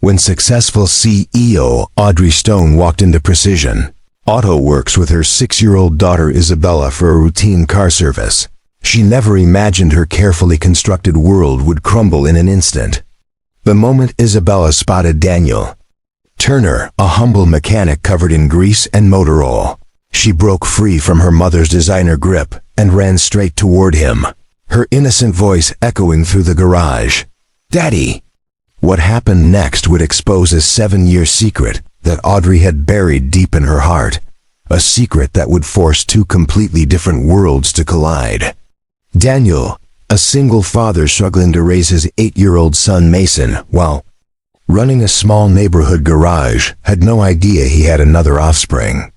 When successful CEO Audrey Stone walked into Precision Auto Works with her 6-year-old daughter Isabella for a routine car service, she never imagined her carefully constructed world would crumble in an instant. The moment Isabella spotted Daniel Turner, a humble mechanic covered in grease and motor oil, she broke free from her mother's designer grip and ran straight toward him, her innocent voice echoing through the garage. "Daddy!" What happened next would expose a 7-year secret that Audrey had buried deep in her heart, a secret that would force two completely different worlds to collide. Daniel, a single father struggling to raise his 8-year-old son Mason while running a small neighborhood garage, had no idea he had another offspring.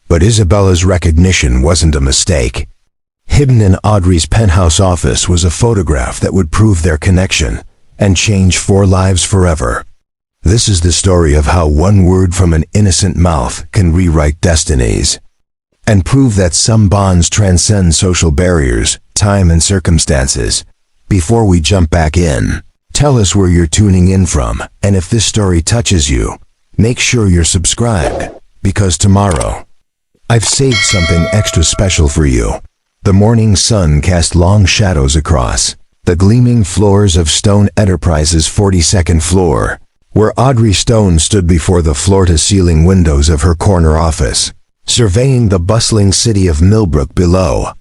But Isabella's recognition wasn't a mistake. Hidden in Audrey's penthouse office was a photograph that would prove their connection and change 4 lives forever. This is the story of how one word from an innocent mouth can rewrite destinies and prove that some bonds transcend social barriers, time and circumstances. Before we jump back in, tell us where you're tuning in from, and if this story touches you, make sure you're subscribed, because tomorrow, I've saved something extra special for you. The morning sun cast long shadows across the gleaming floors of Stone Enterprises' 42nd floor, where Audrey Stone stood before the floor-to-ceiling windows of her corner office, surveying the bustling city of Millbrook below.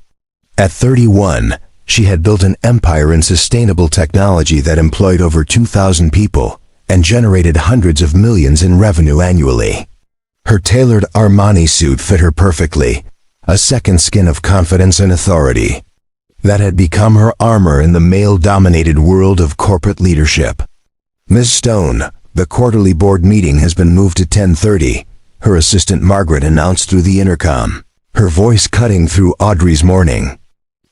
At 31, she had built an empire in sustainable technology that employed over 2,000 people and generated hundreds of millions in revenue annually. Her tailored Armani suit fit her perfectly, a second skin of confidence and authority that had become her armor in the male-dominated world of corporate leadership. "Ms. Stone, the quarterly board meeting has been moved to 10:30, her assistant Margaret announced through the intercom, her voice cutting through Audrey's morning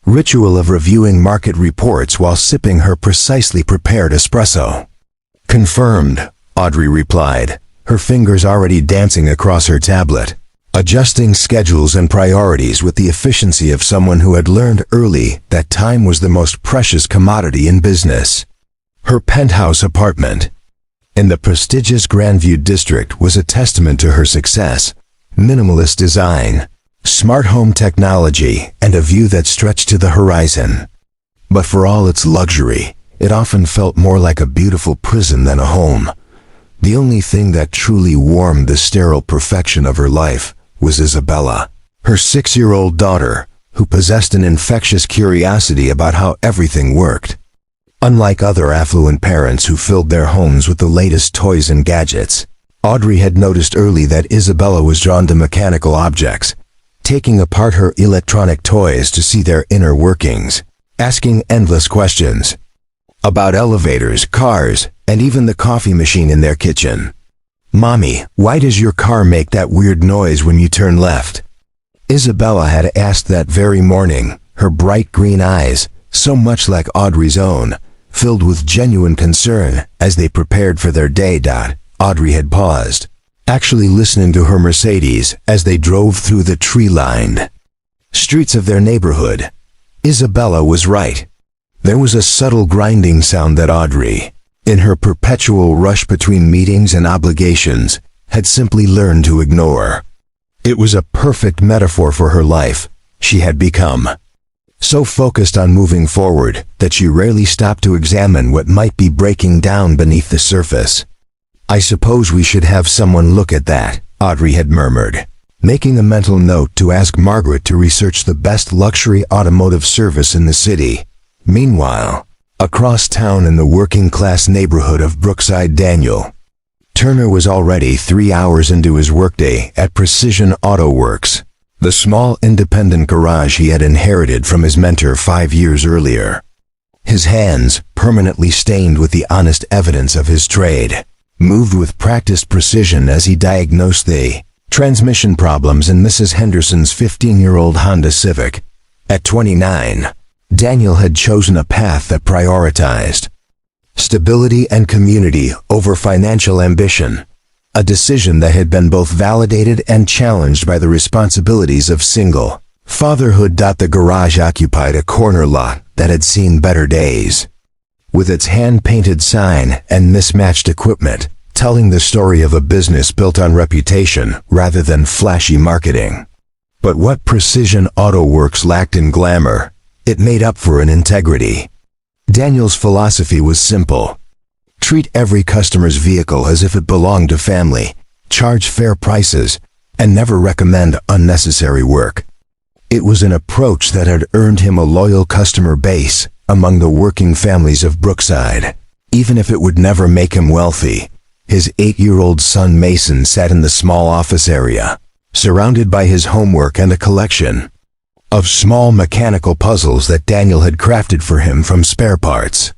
ritual of reviewing market reports while sipping her precisely prepared espresso. "Confirmed," Audrey replied, her fingers already dancing across her tablet, adjusting schedules and priorities with the efficiency of someone who had learned early that time was the most precious commodity in business. Her penthouse apartment in the prestigious Grandview district was a testament to her success. Minimalist design, smart home technology, and a view that stretched to the horizon. But for all its luxury, it often felt more like a beautiful prison than a home. The only thing that truly warmed the sterile perfection of her life was Isabella, her 6-year-old daughter, who possessed an infectious curiosity about how everything worked. Unlike other affluent parents who filled their homes with the latest toys and gadgets, Audrey had noticed early that Isabella was drawn to mechanical objects, taking apart her electronic toys to see their inner workings, asking endless questions about elevators, cars, and even the coffee machine in their kitchen. "Mommy, why does your car make that weird noise when you turn left?" Isabella had asked that very morning, her bright green eyes, so much like Audrey's own, filled with genuine concern as they prepared for their day. Audrey had paused, actually listening to her Mercedes as they drove through the tree-lined streets of their neighborhood. Isabella was right. There was a subtle grinding sound that Audrey, in her perpetual rush between meetings and obligations, had simply learned to ignore. It was a perfect metaphor for her life. She had become so focused on moving forward that she rarely stopped to examine what might be breaking down beneath the surface. "I suppose we should have someone look at that," Audrey had murmured, making a mental note to ask Margaret to research the best luxury automotive service in the city. Meanwhile, across town in the working-class neighborhood of Brookside, Daniel Turner was already 3 hours into his workday at Precision Auto Works, the small independent garage he had inherited from his mentor 5 years earlier. His hands, permanently stained with the honest evidence of his trade, moved with practiced precision as he diagnosed the transmission problems in Mrs. Henderson's 15-year-old Honda Civic. At 29, Daniel had chosen a path that prioritized stability and community over financial ambition, a decision that had been both validated and challenged by the responsibilities of single fatherhood. The garage occupied a corner lot that had seen better days. With its hand-painted sign and mismatched equipment, telling the story of a business built on reputation rather than flashy marketing. But what Precision Auto Works lacked in glamour, it made up for in integrity. Daniel's philosophy was simple. Treat every customer's vehicle as if it belonged to family, charge fair prices, and never recommend unnecessary work. It was an approach that had earned him a loyal customer base among the working families of Brookside. Even if it would never make him wealthy, his 8-year-old son Mason sat in the small office area, surrounded by his homework and a collection of small mechanical puzzles that Daniel had crafted for him from spare parts.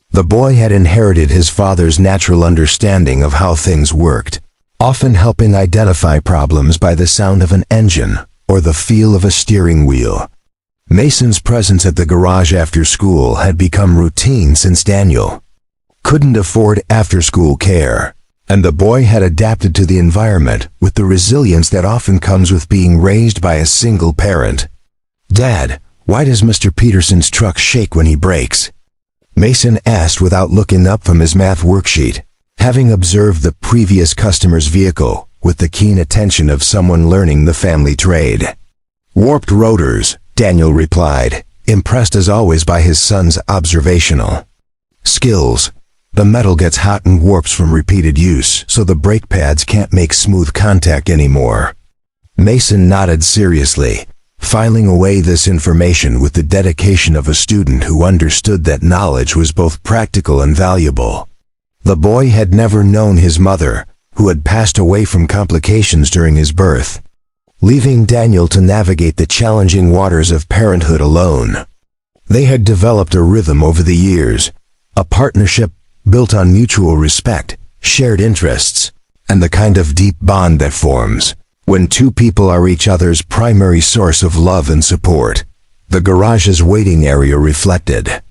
The boy had inherited his father's natural understanding of how things worked, often helping identify problems by the sound of an engine or the feel of a steering wheel. Mason's presence at the garage after school had become routine since Daniel couldn't afford after-school care, and the boy had adapted to the environment with the resilience that often comes with being raised by a single parent. "Dad, why does Mr. Peterson's truck shake when he brakes?" Mason asked without looking up from his math worksheet, having observed the previous customer's vehicle with the keen attention of someone learning the family trade. "Warped rotors," Daniel replied, impressed as always by his son's observational skills. "The metal gets hot and warps from repeated use, so the brake pads can't make smooth contact anymore." Mason nodded seriously, filing away this information with the dedication of a student who understood that knowledge was both practical and valuable. The boy had never known his mother, who had passed away from complications during his birth, leaving Daniel to navigate the challenging waters of parenthood alone. They had developed a rhythm over the years, a partnership built on mutual respect, shared interests, and the kind of deep bond that forms when two people are each other's primary source of love and support. The garage's waiting area reflected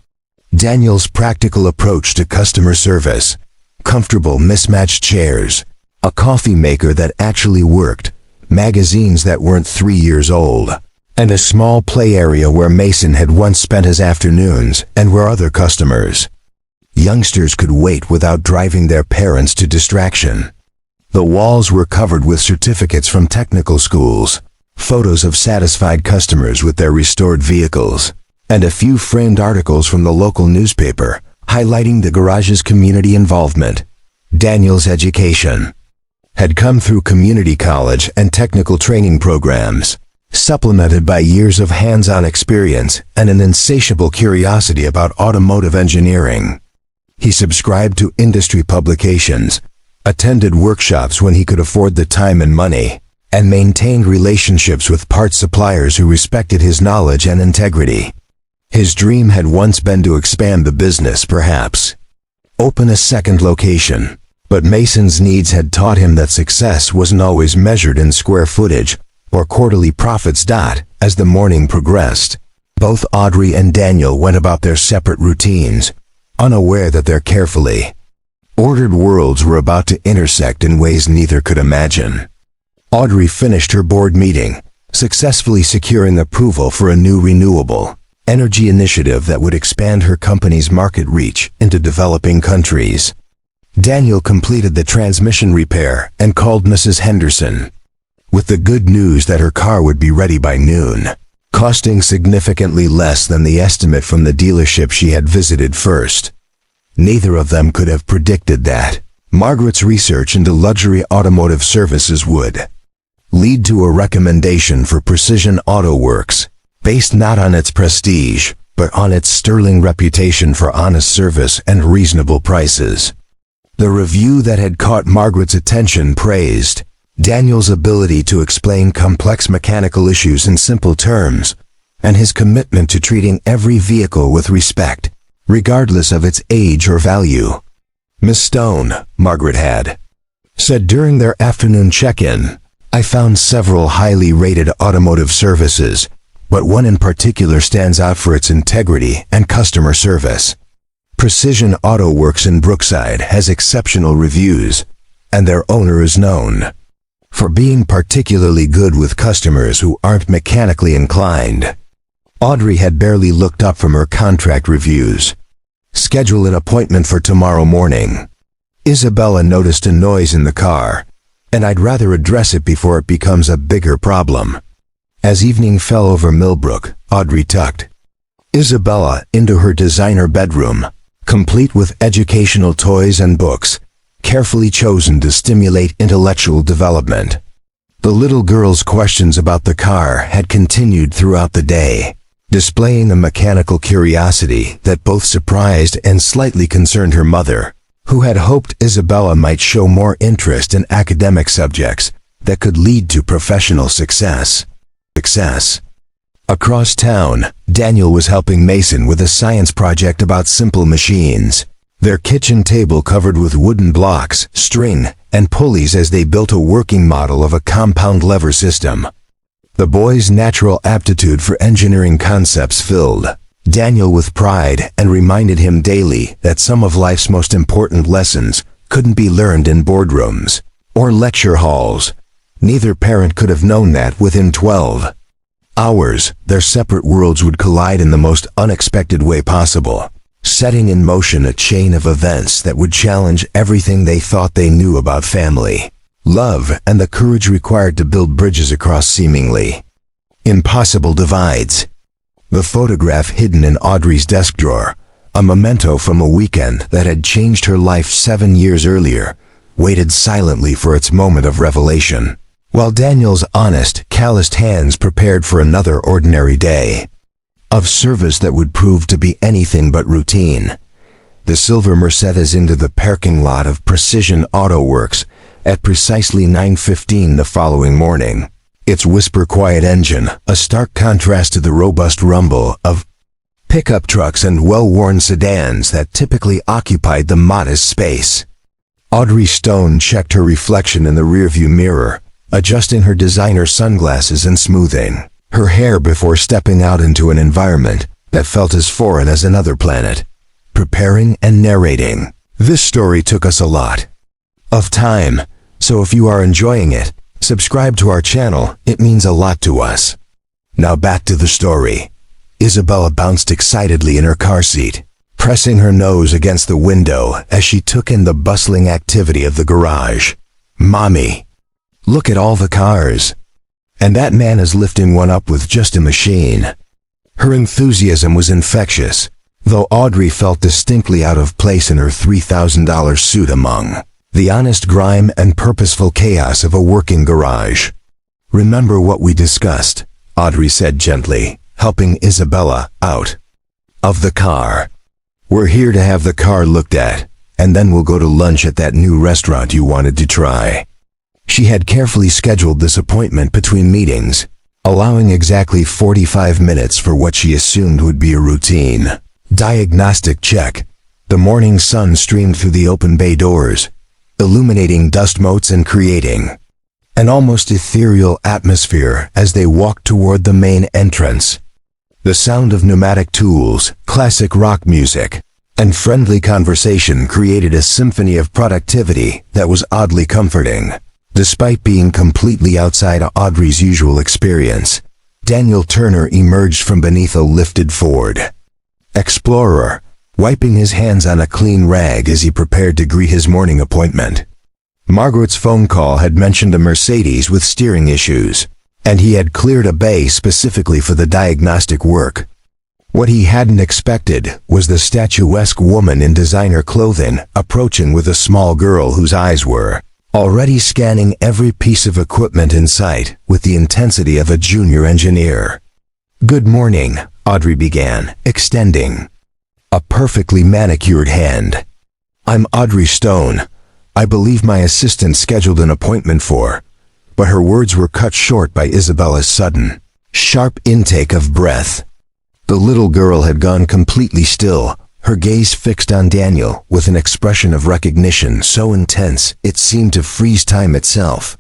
Daniel's practical approach to customer service: comfortable mismatched chairs, a coffee maker that actually worked, magazines that weren't 3 years old, and a small play area where Mason had once spent his afternoons and where other customers, youngsters, could wait without driving their parents to distraction. The walls were covered with certificates from technical schools, photos of satisfied customers with their restored vehicles, and a few framed articles from the local newspaper highlighting the garage's community involvement. Daniel's education had come through community college and technical training programs, supplemented by years of hands-on experience and an insatiable curiosity about automotive engineering. He subscribed to industry publications, attended workshops when he could afford the time and money, and maintained relationships with parts suppliers who respected his knowledge and integrity. His dream had once been to expand the business, perhaps open a second location, but Mason's needs had taught him that success wasn't always measured in square footage or quarterly profits. As the morning progressed, both Audrey and Daniel went about their separate routines, unaware that their carefully ordered worlds were about to intersect in ways neither could imagine. Audrey finished her board meeting, successfully securing approval for a new renewable energy initiative that would expand her company's market reach into developing countries. Daniel completed the transmission repair and called Mrs. Henderson with the good news that her car would be ready by noon, costing significantly less than the estimate from the dealership she had visited first. Neither of them could have predicted that Margaret's research into luxury automotive services would lead to a recommendation for Precision Auto Works, based not on its prestige, but on its sterling reputation for honest service and reasonable prices. The review that had caught Margaret's attention praised Daniel's ability to explain complex mechanical issues in simple terms, and his commitment to treating every vehicle with respect, regardless of its age or value. "Miss Stone," Margaret had said during their afternoon check-in, "I found several highly rated automotive services, but one in particular stands out for its integrity and customer service. Precision Auto Works in Brookside has exceptional reviews, and their owner is known for being particularly good with customers who aren't mechanically inclined." Audrey had barely looked up from her contract reviews. "Schedule an appointment for tomorrow morning." Isabella noticed a noise in the car, and I'd rather address it before it becomes a bigger problem. As evening fell over Millbrook, Audrey tucked Isabella into her designer bedroom, complete with educational toys and books, carefully chosen to stimulate intellectual development. The little girl's questions about the car had continued throughout the day, displaying a mechanical curiosity that both surprised and slightly concerned her mother, who had hoped Isabella might show more interest in academic subjects that could lead to professional success. Across town, Daniel was helping Mason with a science project about simple machines, their kitchen table covered with wooden blocks, string, and pulleys as they built a working model of a compound lever system. The boy's natural aptitude for engineering concepts filled Daniel with pride and reminded him daily that some of life's most important lessons couldn't be learned in boardrooms or lecture halls. Neither parent could have known that within 12 hours, their separate worlds would collide in the most unexpected way possible, setting in motion a chain of events that would challenge everything they thought they knew about family, love, and the courage required to build bridges across seemingly impossible divides. The photograph hidden in Audrey's desk drawer, a memento from a weekend that had changed her life 7 years earlier, waited silently for its moment of revelation, while Daniel's honest, calloused hands prepared for another ordinary day of service that would prove to be anything but routine. The silver Mercedes into the parking lot of Precision Auto Works at precisely 9:15 the following morning. Its whisper-quiet engine, a stark contrast to the robust rumble of pickup trucks and well-worn sedans that typically occupied the modest space. Audrey Stone checked her reflection in the rearview mirror, adjusting her designer sunglasses and smoothing her hair before stepping out into an environment that felt as foreign as another planet. Preparing and narrating. This story took us a lot of time, so if you are enjoying it, subscribe to our channel, it means a lot to us. Now back to the story. Isabella bounced excitedly in her car seat, pressing her nose against the window as she took in the bustling activity of the garage. "Mommy, look at all the cars. And that man is lifting one up with just a machine." Her enthusiasm was infectious, though Audrey felt distinctly out of place in her $3,000 suit among the honest grime and purposeful chaos of a working garage. "Remember what we discussed," Audrey said gently, helping Isabella out of the car. "We're here to have the car looked at, and then we'll go to lunch at that new restaurant you wanted to try." She had carefully scheduled this appointment between meetings, allowing exactly 45 minutes for what she assumed would be a routine diagnostic check. The morning sun streamed through the open bay doors, illuminating dust motes and creating an almost ethereal atmosphere as they walked toward the main entrance. The sound of pneumatic tools, classic rock music, and friendly conversation created a symphony of productivity that was oddly comforting. Despite being completely outside Audrey's usual experience, Daniel Turner emerged from beneath a lifted Ford Explorer, wiping his hands on a clean rag as he prepared to greet his morning appointment. Margaret's phone call had mentioned a Mercedes with steering issues, and he had cleared a bay specifically for the diagnostic work. What he hadn't expected was the statuesque woman in designer clothing approaching with a small girl whose eyes were already scanning every piece of equipment in sight with the intensity of a junior engineer. "Good morning," Audrey began, extending a perfectly manicured hand. "I'm Audrey Stone. I believe my assistant scheduled an appointment for..." But her words were cut short by Isabella's sudden, sharp intake of breath. The little girl had gone completely still, her gaze fixed on Daniel with an expression of recognition so intense it seemed to freeze time itself.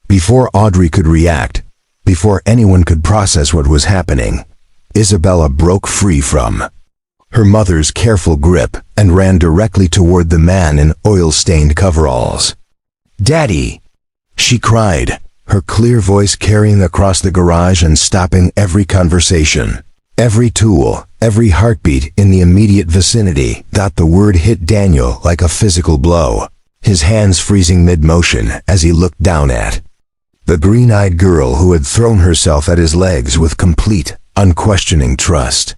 Before Audrey could react, before anyone could process what was happening, Isabella broke free from her mother's careful grip and ran directly toward the man in oil-stained coveralls. "Daddy!" she cried, her clear voice carrying across the garage and stopping every conversation. Every tool, every heartbeat in the immediate vicinity. The word hit Daniel like a physical blow. his hands freezing mid-motion as he looked down at the green-eyed girl who had thrown herself at his legs with complete, unquestioning trust.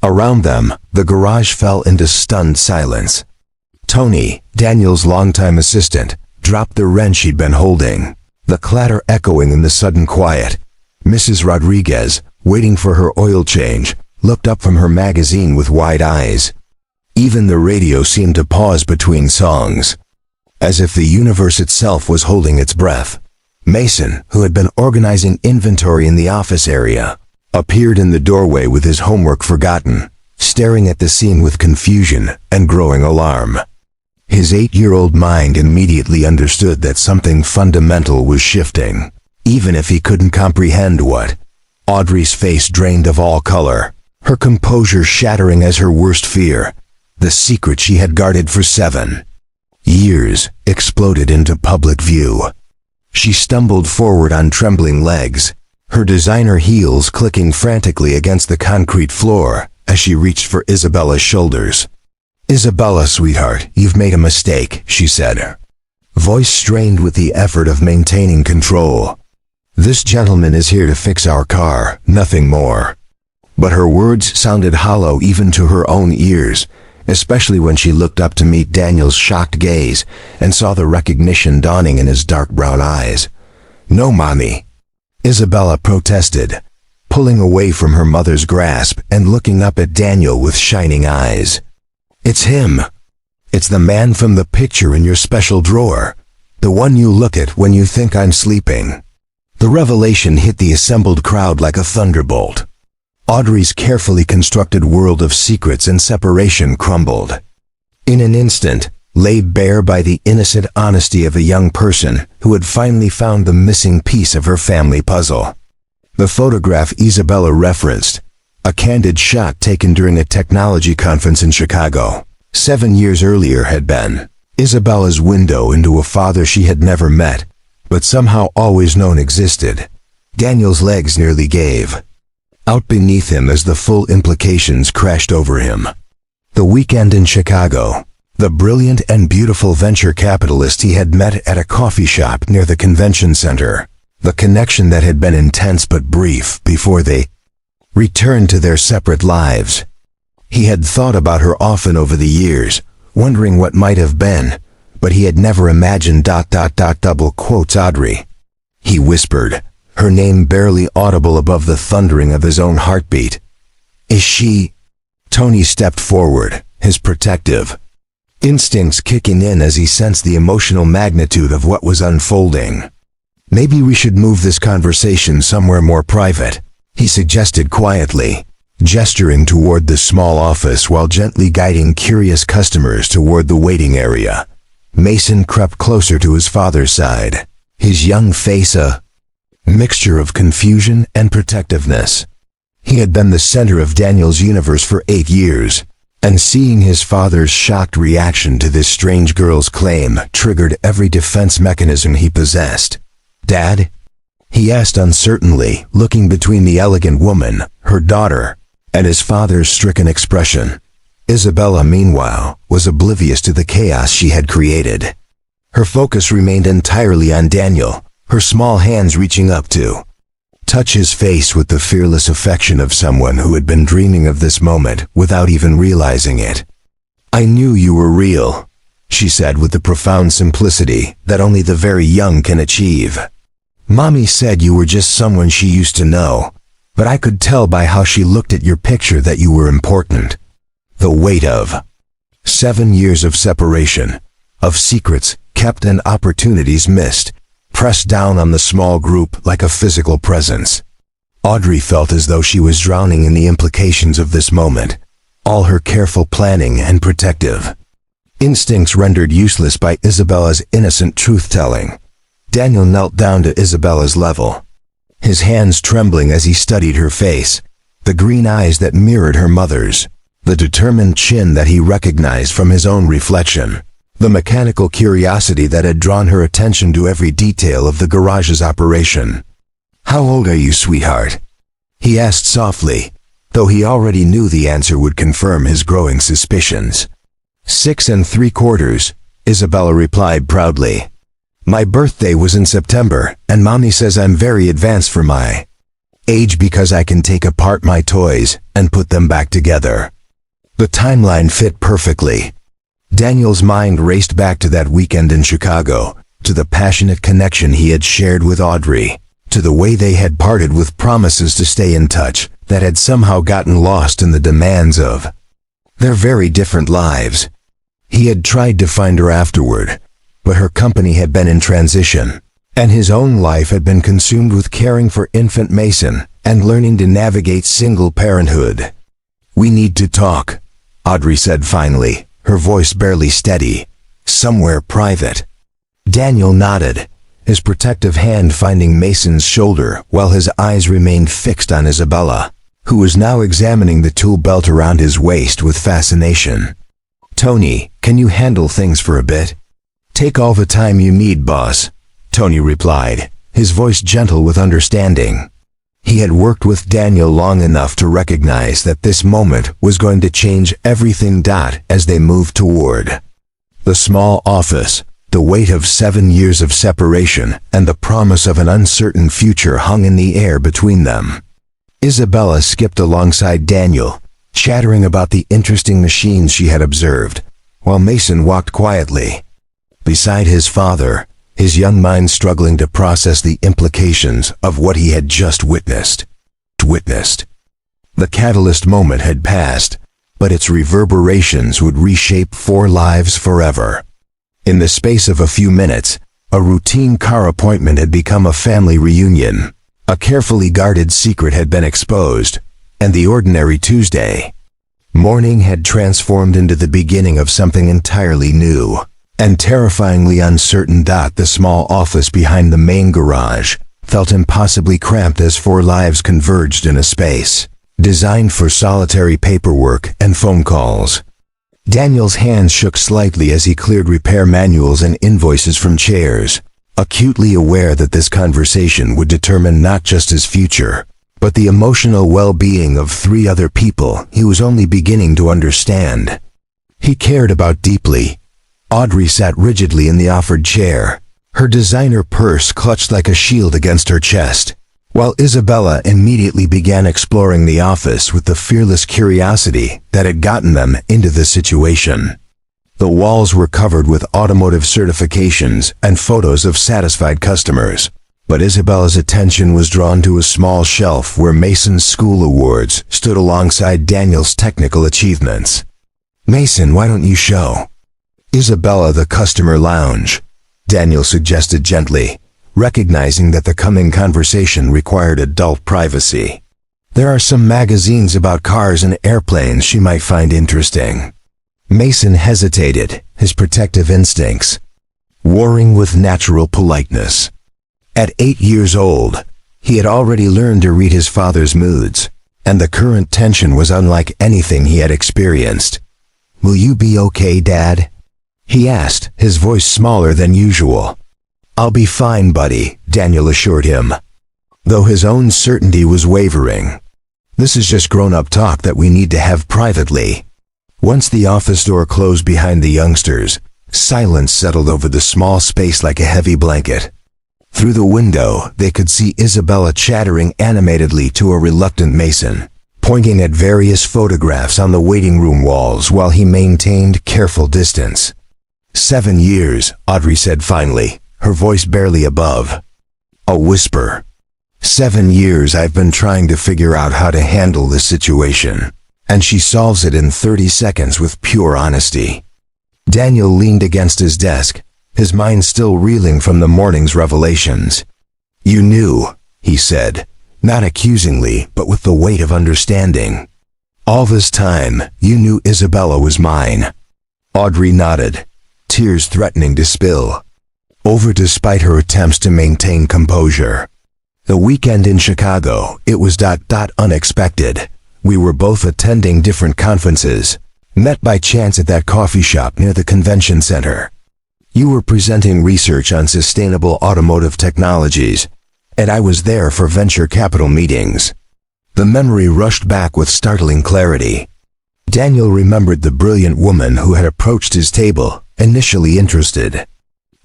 Around them, the garage fell into stunned silence. Tony, Daniel's longtime assistant, dropped the wrench he'd been holding, the clatter echoing in the sudden quiet. Mrs. Rodriguez, waiting for her oil change, looked up from her magazine with wide eyes. Even the radio seemed to pause between songs, as if the universe itself was holding its breath. Mason, who had been organizing inventory in the office area, appeared in the doorway with his homework forgotten, staring at the scene with confusion and growing alarm. His 8-year-old mind immediately understood that something fundamental was shifting, even if he couldn't comprehend what. Audrey's face drained of all color, her composure shattering as her worst fear, the secret she had guarded for 7 years, exploded into public view. She stumbled forward on trembling legs, her designer heels clicking frantically against the concrete floor as she reached for Isabella's shoulders. "Isabella, sweetheart, you've made a mistake," she said, voice strained with the effort of maintaining control. "This gentleman is here to fix our car, nothing more." But her words sounded hollow even to her own ears, especially when she looked up to meet Daniel's shocked gaze and saw the recognition dawning in his dark brown eyes. "No, Mommy," Isabella protested, pulling away from her mother's grasp and looking up at Daniel with shining eyes. "It's him. It's the man from the picture in your special drawer, the one you look at when you think I'm sleeping." The revelation hit the assembled crowd like a thunderbolt. Audrey's carefully constructed world of secrets and separation crumbled. In an instant, laid bare by the innocent honesty of a young person who had finally found the missing piece of her family puzzle. The photograph Isabella referenced, a candid shot taken during a technology conference in Chicago 7 years earlier, had been Isabella's window into a father she had never met, but somehow always known existed. Daniel's legs nearly gave out beneath him as the full implications crashed over him. The weekend in Chicago, the brilliant and beautiful venture capitalist he had met at a coffee shop near the convention center, the connection that had been intense but brief before they returned to their separate lives. He had thought about her often over the years, wondering what might have been, but he had never imagined ... Audrey. He whispered, her name barely audible above the thundering of his own heartbeat. "Is she?" Tony stepped forward, his protective instincts kicking in as he sensed the emotional magnitude of what was unfolding. "Maybe we should move this conversation somewhere more private," he suggested quietly, gesturing toward the small office while gently guiding curious customers toward the waiting area. Mason crept closer to his father's side, his young face a mixture of confusion and protectiveness. He had been the center of Daniel's universe for 8 years, and seeing his father's shocked reaction to this strange girl's claim triggered every defense mechanism he possessed. "Dad?" he asked uncertainly, looking between the elegant woman, her daughter, and his father's stricken expression. Isabella, meanwhile, was oblivious to the chaos she had created. Her focus remained entirely on Daniel, her small hands reaching up to touch his face with the fearless affection of someone who had been dreaming of this moment without even realizing it. "I knew you were real," she said with the profound simplicity that only the very young can achieve. "Mommy said you were just someone she used to know, but I could tell by how she looked at your picture that you were important." The weight of 7 years of separation, of secrets kept and opportunities missed, pressed down on the small group like a physical presence. Audrey felt as though she was drowning in the implications of this moment, all her careful planning and protective instincts rendered useless by Isabella's innocent truth-telling. Daniel knelt down to Isabella's level, his hands trembling as he studied her face, the green eyes that mirrored her mother's, the determined chin that he recognized from his own reflection, the mechanical curiosity that had drawn her attention to every detail of the garage's operation. "How old are you, sweetheart?" he asked softly, though he already knew the answer would confirm his growing suspicions. 6 3/4, Isabella replied proudly. My birthday was in September, and Mommy says I'm very advanced for my age because I can take apart my toys and put them back together. The timeline fit perfectly. Daniel's mind raced back to that weekend in Chicago, to the passionate connection he had shared with Audrey, to the way they had parted with promises to stay in touch that had somehow gotten lost in the demands of their very different lives. He had tried to find her afterward, but her company had been in transition, and his own life had been consumed with caring for infant Mason and learning to navigate single parenthood. We need to talk, Audrey said finally, her voice barely steady. Somewhere private. Daniel nodded, his protective hand finding Mason's shoulder while his eyes remained fixed on Isabella, who was now examining the tool belt around his waist with fascination. Tony, can you handle things for a bit? Take all the time you need, boss, Tony replied, his voice gentle with understanding. He had worked with Daniel long enough to recognize that this moment was going to change everything. As they moved toward the small office, the weight of 7 years of separation and the promise of an uncertain future hung in the air between them. Isabella skipped alongside Daniel, chattering about the interesting machines she had observed, while Mason walked quietly beside his father, his young mind struggling to process the implications of what he had just witnessed. The catalyst moment had passed, but its reverberations would reshape 4 lives forever. In the space of a few minutes, a routine car appointment had become a family reunion. A carefully guarded secret had been exposed, and the ordinary Tuesday morning had transformed into the beginning of something entirely new and terrifyingly uncertain. The small office behind the main garage felt impossibly cramped as 4 lives converged in a space designed for solitary paperwork and phone calls. Daniel's hands shook slightly as he cleared repair manuals and invoices from chairs, acutely aware that this conversation would determine not just his future, but the emotional well-being of 3 other people he was only beginning to understand. He cared about deeply. Audrey sat rigidly in the offered chair, her designer purse clutched like a shield against her chest, while Isabella immediately began exploring the office with the fearless curiosity that had gotten them into this situation. The walls were covered with automotive certifications and photos of satisfied customers, but Isabella's attention was drawn to a small shelf where Mason's school awards stood alongside Daniel's technical achievements. Mason, why don't you show Isabella the customer lounge? Daniel suggested gently, recognizing that the coming conversation required adult privacy. There are some magazines about cars and airplanes she might find interesting. Mason hesitated, his protective instincts warring with natural politeness. At 8 years old, he had already learned to read his father's moods, and the current tension was unlike anything he had experienced. Will you be okay, Dad? He asked, his voice smaller than usual. I'll be fine, buddy, Daniel assured him, though his own certainty was wavering. This is just grown-up talk that we need to have privately. Once the office door closed behind the youngsters, silence settled over the small space like a heavy blanket. Through the window, they could see Isabella chattering animatedly to a reluctant Mason, pointing at various photographs on the waiting room walls while he maintained careful distance. 7 years, Audrey said finally, her voice barely above a whisper. 7 years I've been trying to figure out how to handle this situation, and she solves it in 30 seconds with pure honesty. Daniel leaned against his desk, his mind still reeling from the morning's revelations. You knew, he said, not accusingly, but with the weight of understanding. All this time, you knew Isabella was mine. Audrey nodded, tears threatening to spill over despite her attempts to maintain composure. The weekend in Chicago, it was unexpected. We were both attending different conferences, met by chance at that coffee shop near the convention center. You were presenting research on sustainable automotive technologies, and I was there for venture capital meetings. The memory rushed back with startling clarity. Daniel remembered the brilliant woman who had approached his table, initially interested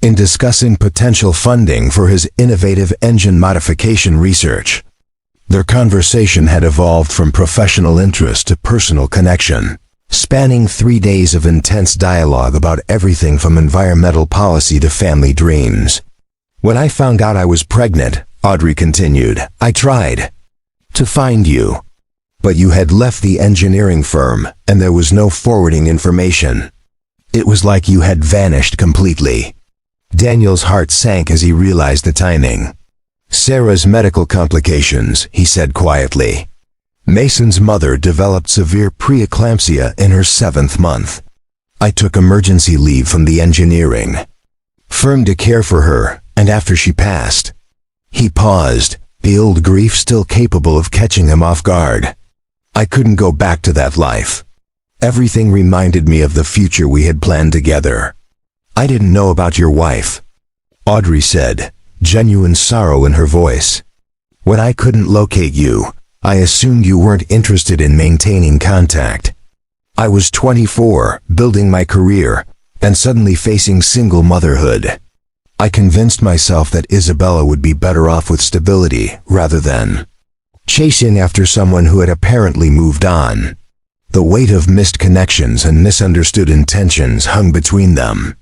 in discussing potential funding for his innovative engine modification research. Their conversation had evolved from professional interest to personal connection, spanning 3 days of intense dialogue about everything from environmental policy to family dreams. When I found out I was pregnant, Audrey continued, I tried to find you. But you had left the engineering firm, and there was no forwarding information. It was like you had vanished completely. Daniel's heart sank as he realized the timing. Sarah's medical complications, he said quietly. Mason's mother developed severe preeclampsia in her 7th month. I took emergency leave from the engineering firm to care for her, and after she passed. He paused, the old grief still capable of catching him off guard. I couldn't go back to that life. Everything reminded me of the future we had planned together. I didn't know about your wife, Audrey said, genuine sorrow in her voice. When I couldn't locate you, I assumed you weren't interested in maintaining contact. I was 24, building my career, and suddenly facing single motherhood. I convinced myself that Isabella would be better off with stability rather than chasing after someone who had apparently moved on. The weight of missed connections and misunderstood intentions hung between them.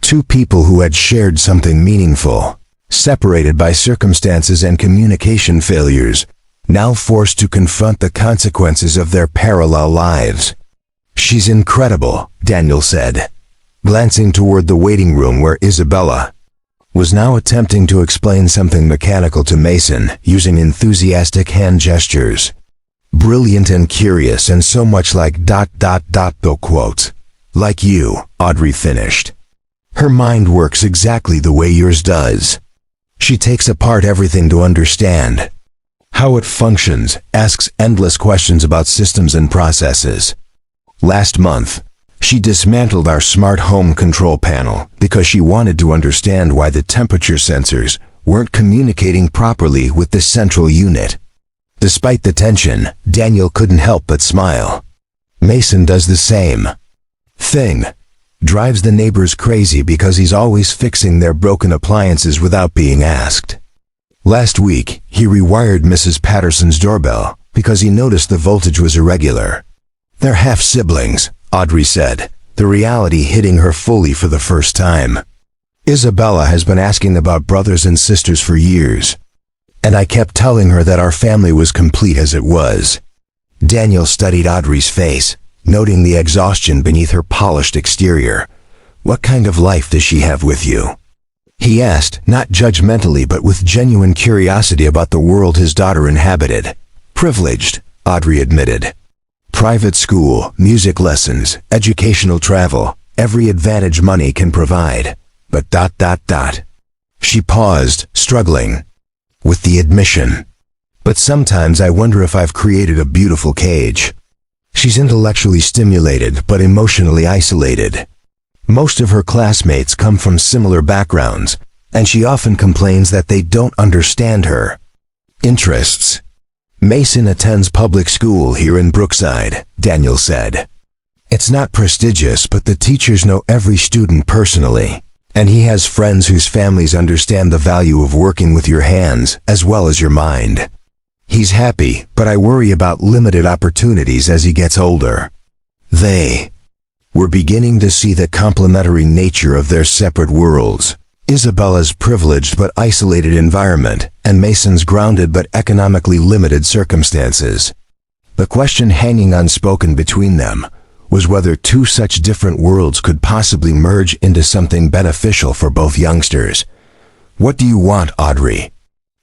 Two people who had shared something meaningful, separated by circumstances and communication failures, now forced to confront the consequences of their parallel lives. She's incredible, Daniel said, glancing toward the waiting room where Isabella was now attempting to explain something mechanical to Mason using enthusiastic hand gestures. Brilliant and curious and so much like ... though quotes. Like you, Audrey finished. Her mind works exactly the way yours does. She takes apart everything to understand how it functions, asks endless questions about systems and processes. Last month, she dismantled our smart home control panel because she wanted to understand why the temperature sensors weren't communicating properly with the central unit. Despite the tension, Daniel couldn't help but smile. Mason does the same thing. Drives the neighbors crazy because he's always fixing their broken appliances without being asked. Last week, he rewired Mrs. Patterson's doorbell because he noticed the voltage was irregular. They're half-siblings, Audrey said, the reality hitting her fully for the first time. Isabella has been asking about brothers and sisters for years, and I kept telling her that our family was complete as it was. Daniel studied Audrey's face, noting the exhaustion beneath her polished exterior. What kind of life does she have with you? He asked, not judgmentally but with genuine curiosity about the world his daughter inhabited. Privileged, Audrey admitted. Private school, music lessons, educational travel, every advantage money can provide. But ... She paused, struggling with the admission. But sometimes I wonder if I've created a beautiful cage. She's intellectually stimulated but emotionally isolated. Most of her classmates come from similar backgrounds, and she often complains that they don't understand her interests. Mason attends public school here in Brookside, Daniel said. It's not prestigious, but the teachers know every student personally, and he has friends whose families understand the value of working with your hands as well as your mind. He's happy, but I worry about limited opportunities as he gets older. They were beginning to see the complementary nature of their separate worlds. Isabella's privileged but isolated environment, and Mason's grounded but economically limited circumstances. The question hanging unspoken between them was whether two such different worlds could possibly merge into something beneficial for both youngsters. What do you want, Audrey?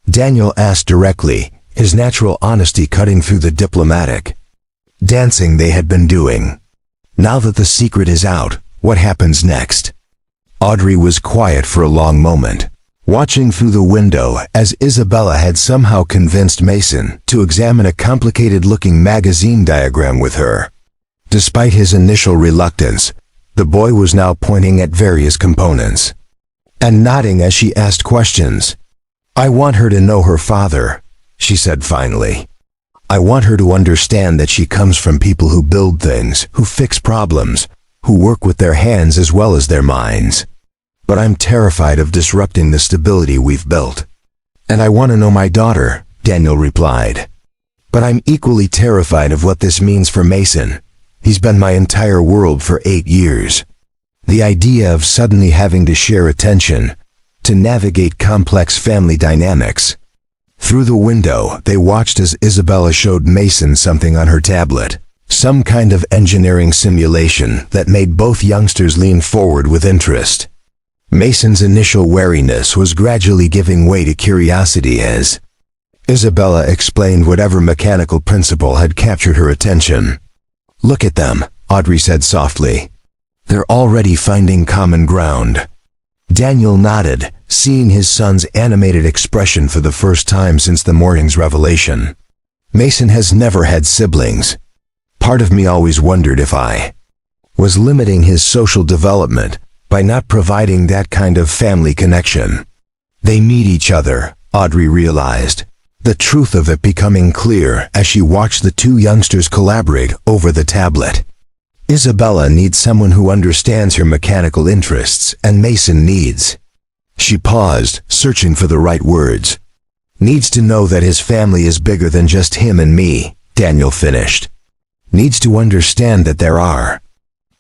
Daniel asked directly, his natural honesty cutting through the diplomatic dancing they had been doing. Now that the secret is out, what happens next? Audrey was quiet for a long moment, watching through the window as Isabella had somehow convinced Mason to examine a complicated-looking magazine diagram with her. Despite his initial reluctance, the boy was now pointing at various components and nodding as she asked questions. I want her to know her father, she said finally. I want her to understand that she comes from people who build things, who fix problems, who work with their hands as well as their minds. But I'm terrified of disrupting the stability we've built. And I want to know my daughter, Daniel replied. But I'm equally terrified of what this means for Mason. He's been my entire world for 8 years. The idea of suddenly having to share attention, to navigate complex family dynamics. Through the window, they watched as Isabella showed Mason something on her tablet, some kind of engineering simulation that made both youngsters lean forward with interest. Mason's initial wariness was gradually giving way to curiosity as Isabella explained whatever mechanical principle had captured her attention. "Look at them," Audrey said softly. "They're already finding common ground." Daniel nodded, seeing his son's animated expression for the first time since the morning's revelation. Mason has never had siblings. Part of me always wondered if I was limiting his social development by not providing that kind of family connection. They meet each other, Audrey realized, the truth of it becoming clear as she watched the two youngsters collaborate over the tablet. Isabella needs someone who understands her mechanical interests, and Mason needs. She paused, searching for the right words. Needs to know that his family is bigger than just him and me, Daniel finished. Needs to understand that there are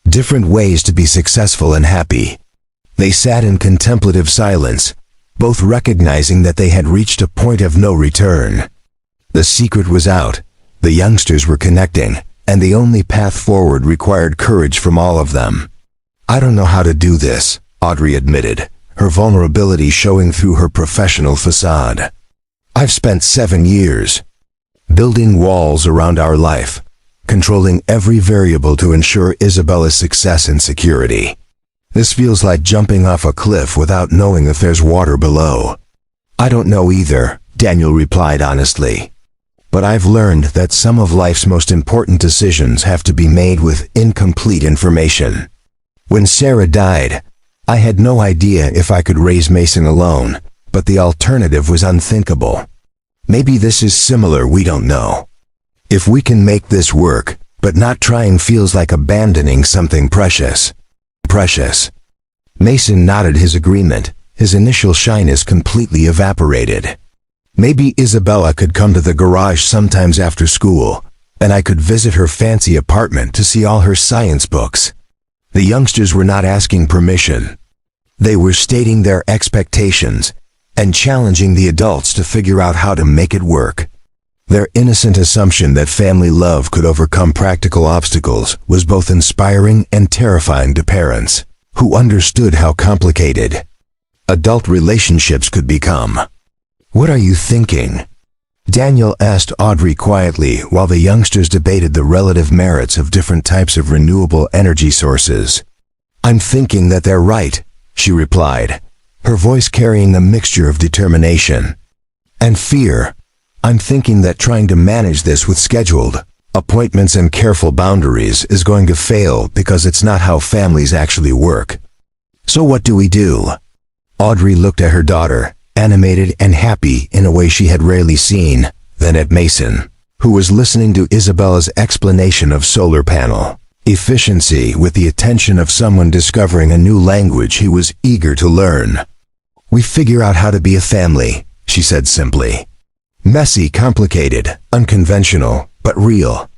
different ways to be successful and happy. They sat in contemplative silence, both recognizing that they had reached a point of no return. The secret was out, the youngsters were connecting, and the only path forward required courage from all of them. "I don't know how to do this," Audrey admitted, her vulnerability showing through her professional facade. "I've spent 7 years building walls around our life, controlling every variable to ensure Isabella's success and security. This feels like jumping off a cliff without knowing if there's water below." "I don't know either," Daniel replied honestly. "But I've learned that some of life's most important decisions have to be made with incomplete information. When Sarah died, I had no idea if I could raise Mason alone, but the alternative was unthinkable. Maybe this is similar, we don't know. If we can make this work, but not trying feels like abandoning something precious." Precious. Mason nodded his agreement, his initial shyness completely evaporated. "Maybe Isabella could come to the garage sometimes after school, and I could visit her fancy apartment to see all her science books." The youngsters were not asking permission. They were stating their expectations and challenging the adults to figure out how to make it work. Their innocent assumption that family love could overcome practical obstacles was both inspiring and terrifying to parents, who understood how complicated adult relationships could become. "What are you thinking?" Daniel asked Audrey quietly while the youngsters debated the relative merits of different types of renewable energy sources. "I'm thinking that they're right," she replied, her voice carrying a mixture of determination and fear. "I'm thinking that trying to manage this with scheduled appointments and careful boundaries is going to fail because it's not how families actually work. So what do we do?" Audrey looked at her daughter, animated and happy in a way she had rarely seen, then at Mason, who was listening to Isabella's explanation of solar panel efficiency with the attention of someone discovering a new language he was eager to learn. "We figure out how to be a family," she said simply. "Messy, complicated, unconventional, but real.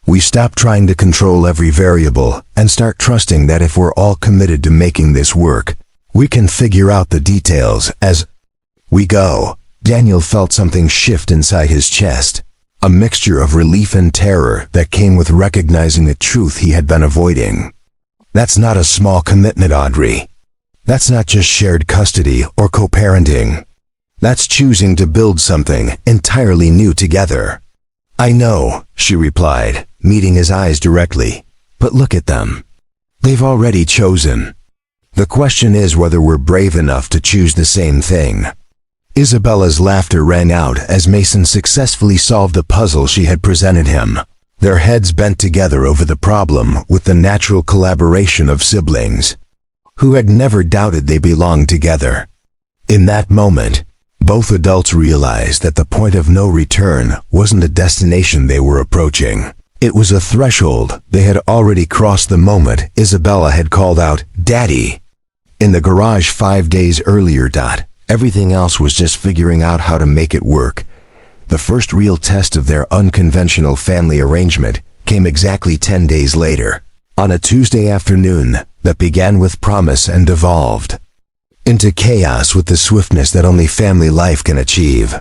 We stop trying to control every variable and start trusting that if we're all committed to making this work, we can figure out the details as we go." Daniel felt something shift inside his chest, a mixture of relief and terror that came with recognizing the truth he had been avoiding. "That's not a small commitment, Audrey. That's not just shared custody or co-parenting. That's choosing to build something entirely new together." "I know," she replied, meeting his eyes directly. "But look at them. They've already chosen. The question is whether we're brave enough to choose the same thing." Isabella's laughter rang out as Mason successfully solved the puzzle she had presented him, their heads bent together over the problem with the natural collaboration of siblings who had never doubted they belonged together. In that moment, Both adults realized that the point of no return wasn't a destination they were approaching. It was a threshold they had already crossed the moment Isabella had called out, "Daddy," in the garage 5 days earlier. Everything else was just figuring out how to make it work. The first real test of their unconventional family arrangement came exactly 10 days later, on a Tuesday afternoon that began with promise and devolved into chaos with the swiftness that only family life can achieve.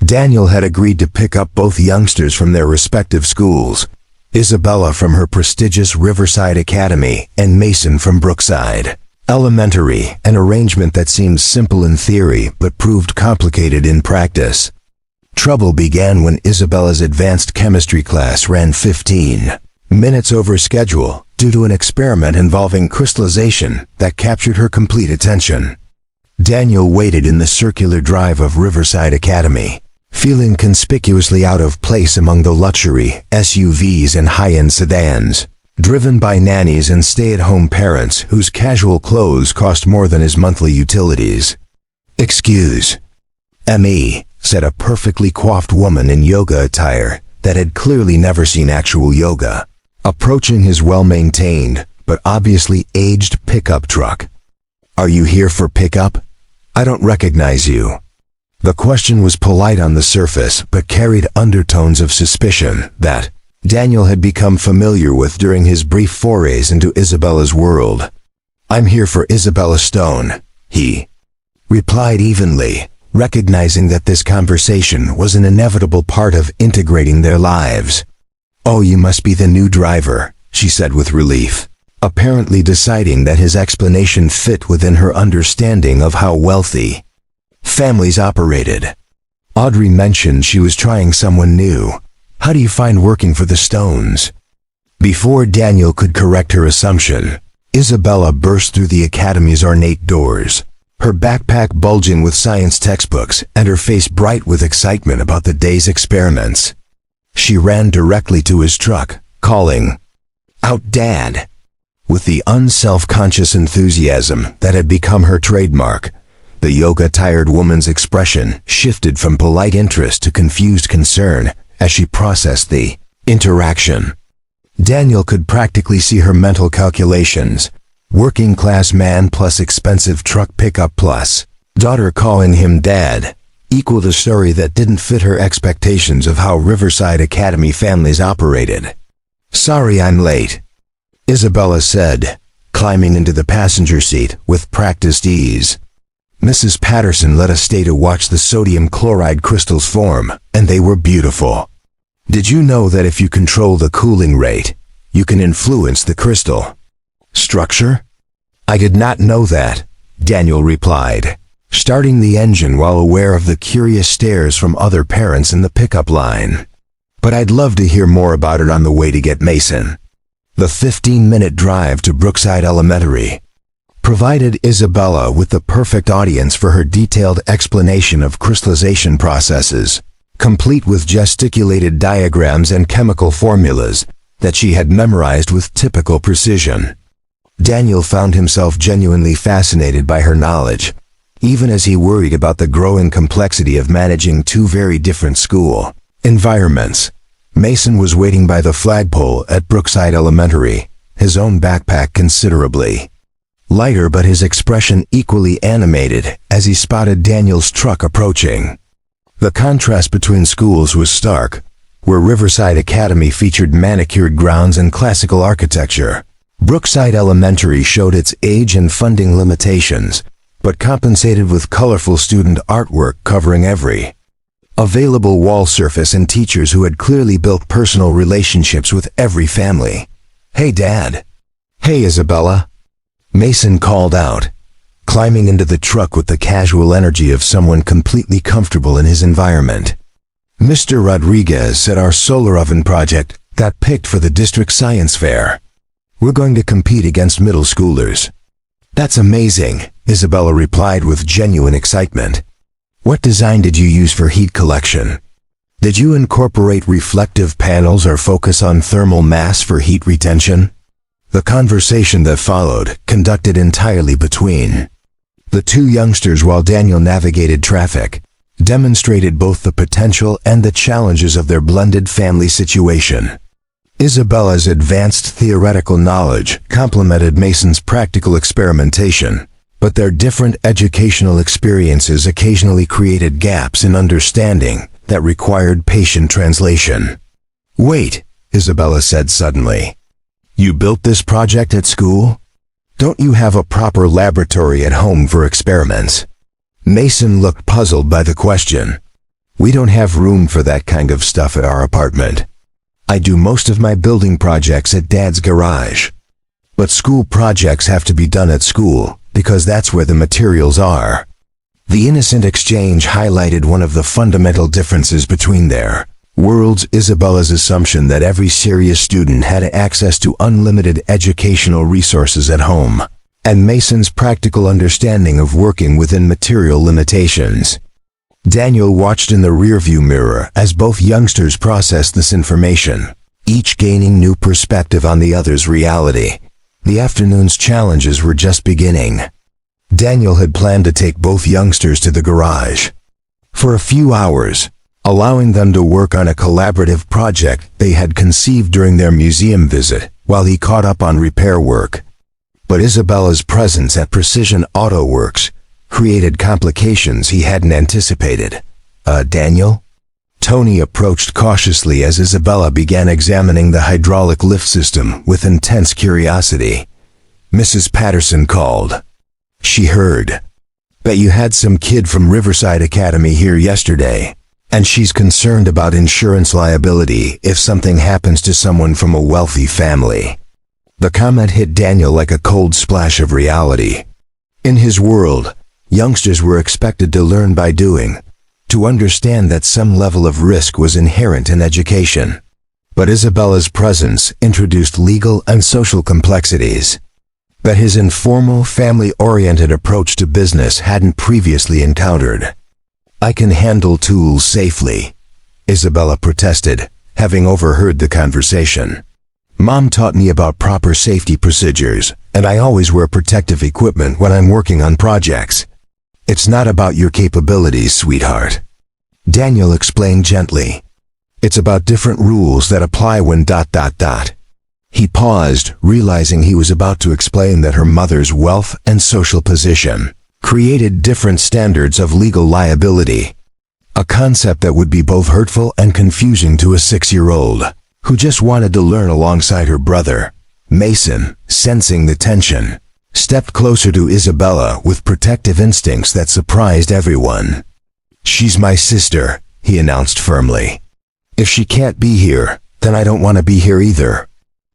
Daniel had agreed to pick up both youngsters from their respective schools, Isabella from her prestigious Riverside Academy and Mason from Brookside Elementary, an arrangement that seemed simple in theory but proved complicated in practice. Trouble began when Isabella's advanced chemistry class ran 15 minutes over schedule due to an experiment involving crystallization that captured her complete attention. Daniel waited in the circular drive of Riverside Academy, feeling conspicuously out of place among the luxury SUVs and high-end sedans, driven by nannies and stay-at-home parents whose casual clothes cost more than his monthly utilities. "Excuse me," said a perfectly coiffed woman in yoga attire that had clearly never seen actual yoga, approaching his well-maintained but obviously aged pickup truck. "Are you here for pickup? I don't recognize you." The question was polite on the surface but carried undertones of suspicion that Daniel had become familiar with during his brief forays into Isabella's world. "I'm here for Isabella Stone," he replied evenly, recognizing that this conversation was an inevitable part of integrating their lives. "Oh, you must be the new driver," she said with relief, apparently deciding that his explanation fit within her understanding of how wealthy families operated. Audrey mentioned she was trying someone new. "How do you find working for the Stones?" Before Daniel could correct her assumption, Isabella burst through the academy's ornate doors, her backpack bulging with science textbooks and her face bright with excitement about the day's experiments. She ran directly to his truck, calling out, "Dad!" with the unself-conscious enthusiasm that had become her trademark. The yoga-tired woman's expression shifted from polite interest to confused concern as she processed the interaction. Daniel could practically see her mental calculations. Working-class man plus expensive truck pickup plus daughter calling him dad equaled a story that didn't fit her expectations of how Riverside Academy families operated. "Sorry I'm late," Isabella said, climbing into the passenger seat with practiced ease. "Mrs. Patterson let us stay to watch the sodium chloride crystals form, and they were beautiful. Did you know that if you control the cooling rate, you can influence the crystal structure?" "I did not know that," Daniel replied, starting the engine while aware of the curious stares from other parents in the pickup line. "But I'd love to hear more about it on the way to get Mason." The 15-minute drive to Brookside Elementary provided Isabella with the perfect audience for her detailed explanation of crystallization processes, complete with gesticulated diagrams and chemical formulas that she had memorized with typical precision. Daniel found himself genuinely fascinated by her knowledge, even as he worried about the growing complexity of managing two very different school environments. Mason was waiting by the flagpole at Brookside Elementary, his own backpack considerably lighter but his expression equally animated as he spotted Daniel's truck approaching. The contrast between schools was stark. Where Riverside Academy featured manicured grounds and classical architecture, Brookside Elementary showed its age and funding limitations, but compensated with colorful student artwork covering every available wall surface and teachers who had clearly built personal relationships with every family. "Hey, Dad." "Hey, Isabella," Mason called out, climbing into the truck with the casual energy of someone completely comfortable in his environment. "Mr. Rodriguez said our solar oven project got picked for the district science fair. We're going to compete against middle schoolers." "That's amazing," Isabella replied with genuine excitement. "What design did you use for heat collection? Did you incorporate reflective panels or focus on thermal mass for heat retention?" The conversation that followed, conducted entirely between the two youngsters while Daniel navigated traffic, demonstrated both the potential and the challenges of their blended family situation. Isabella's advanced theoretical knowledge complemented Mason's practical experimentation, but their different educational experiences occasionally created gaps in understanding that required patient translation. "Wait," Isabella said suddenly. "You built this project at school? Don't you have a proper laboratory at home for experiments?" Mason looked puzzled by the question. "We don't have room for that kind of stuff at our apartment. I do most of my building projects at Dad's garage. But school projects have to be done at school, because that's where the materials are." The innocent exchange highlighted one of the fundamental differences between their worlds: Isabella's assumption that every serious student had access to unlimited educational resources at home, and Mason's practical understanding of working within material limitations. Daniel watched in the rearview mirror as both youngsters processed this information, each gaining new perspective on the other's reality. The afternoon's challenges were just beginning. Daniel had planned to take both youngsters to the garage for a few hours, allowing them to work on a collaborative project they had conceived during their museum visit while he caught up on repair work. But Isabella's presence at Precision Auto Works created complications he hadn't anticipated. Daniel?" Tony approached cautiously as Isabella began examining the hydraulic lift system with intense curiosity. Mrs. Patterson called. She heard. "Bet you had some kid from Riverside Academy here yesterday, and she's concerned about insurance liability if something happens to someone from a wealthy family." The comment hit Daniel like a cold splash of reality. In his world, youngsters were expected to learn by doing, to understand that some level of risk was inherent in education. But Isabella's presence introduced legal and social complexities that his informal, family-oriented approach to business hadn't previously encountered. "I can handle tools safely," Isabella protested, having overheard the conversation. "Mom taught me about proper safety procedures, and I always wear protective equipment when I'm working on projects." "It's not about your capabilities, sweetheart," Daniel explained gently. "It's about different rules that apply when ... He paused, realizing he was about to explain that her mother's wealth and social position created different standards of legal liability, a concept that would be both hurtful and confusing to a 6-year-old who just wanted to learn alongside her brother. Mason, sensing the tension, stepped closer to Isabella with protective instincts that surprised everyone. "She's my sister," he announced firmly. "If she can't be here, then I don't want to be here either."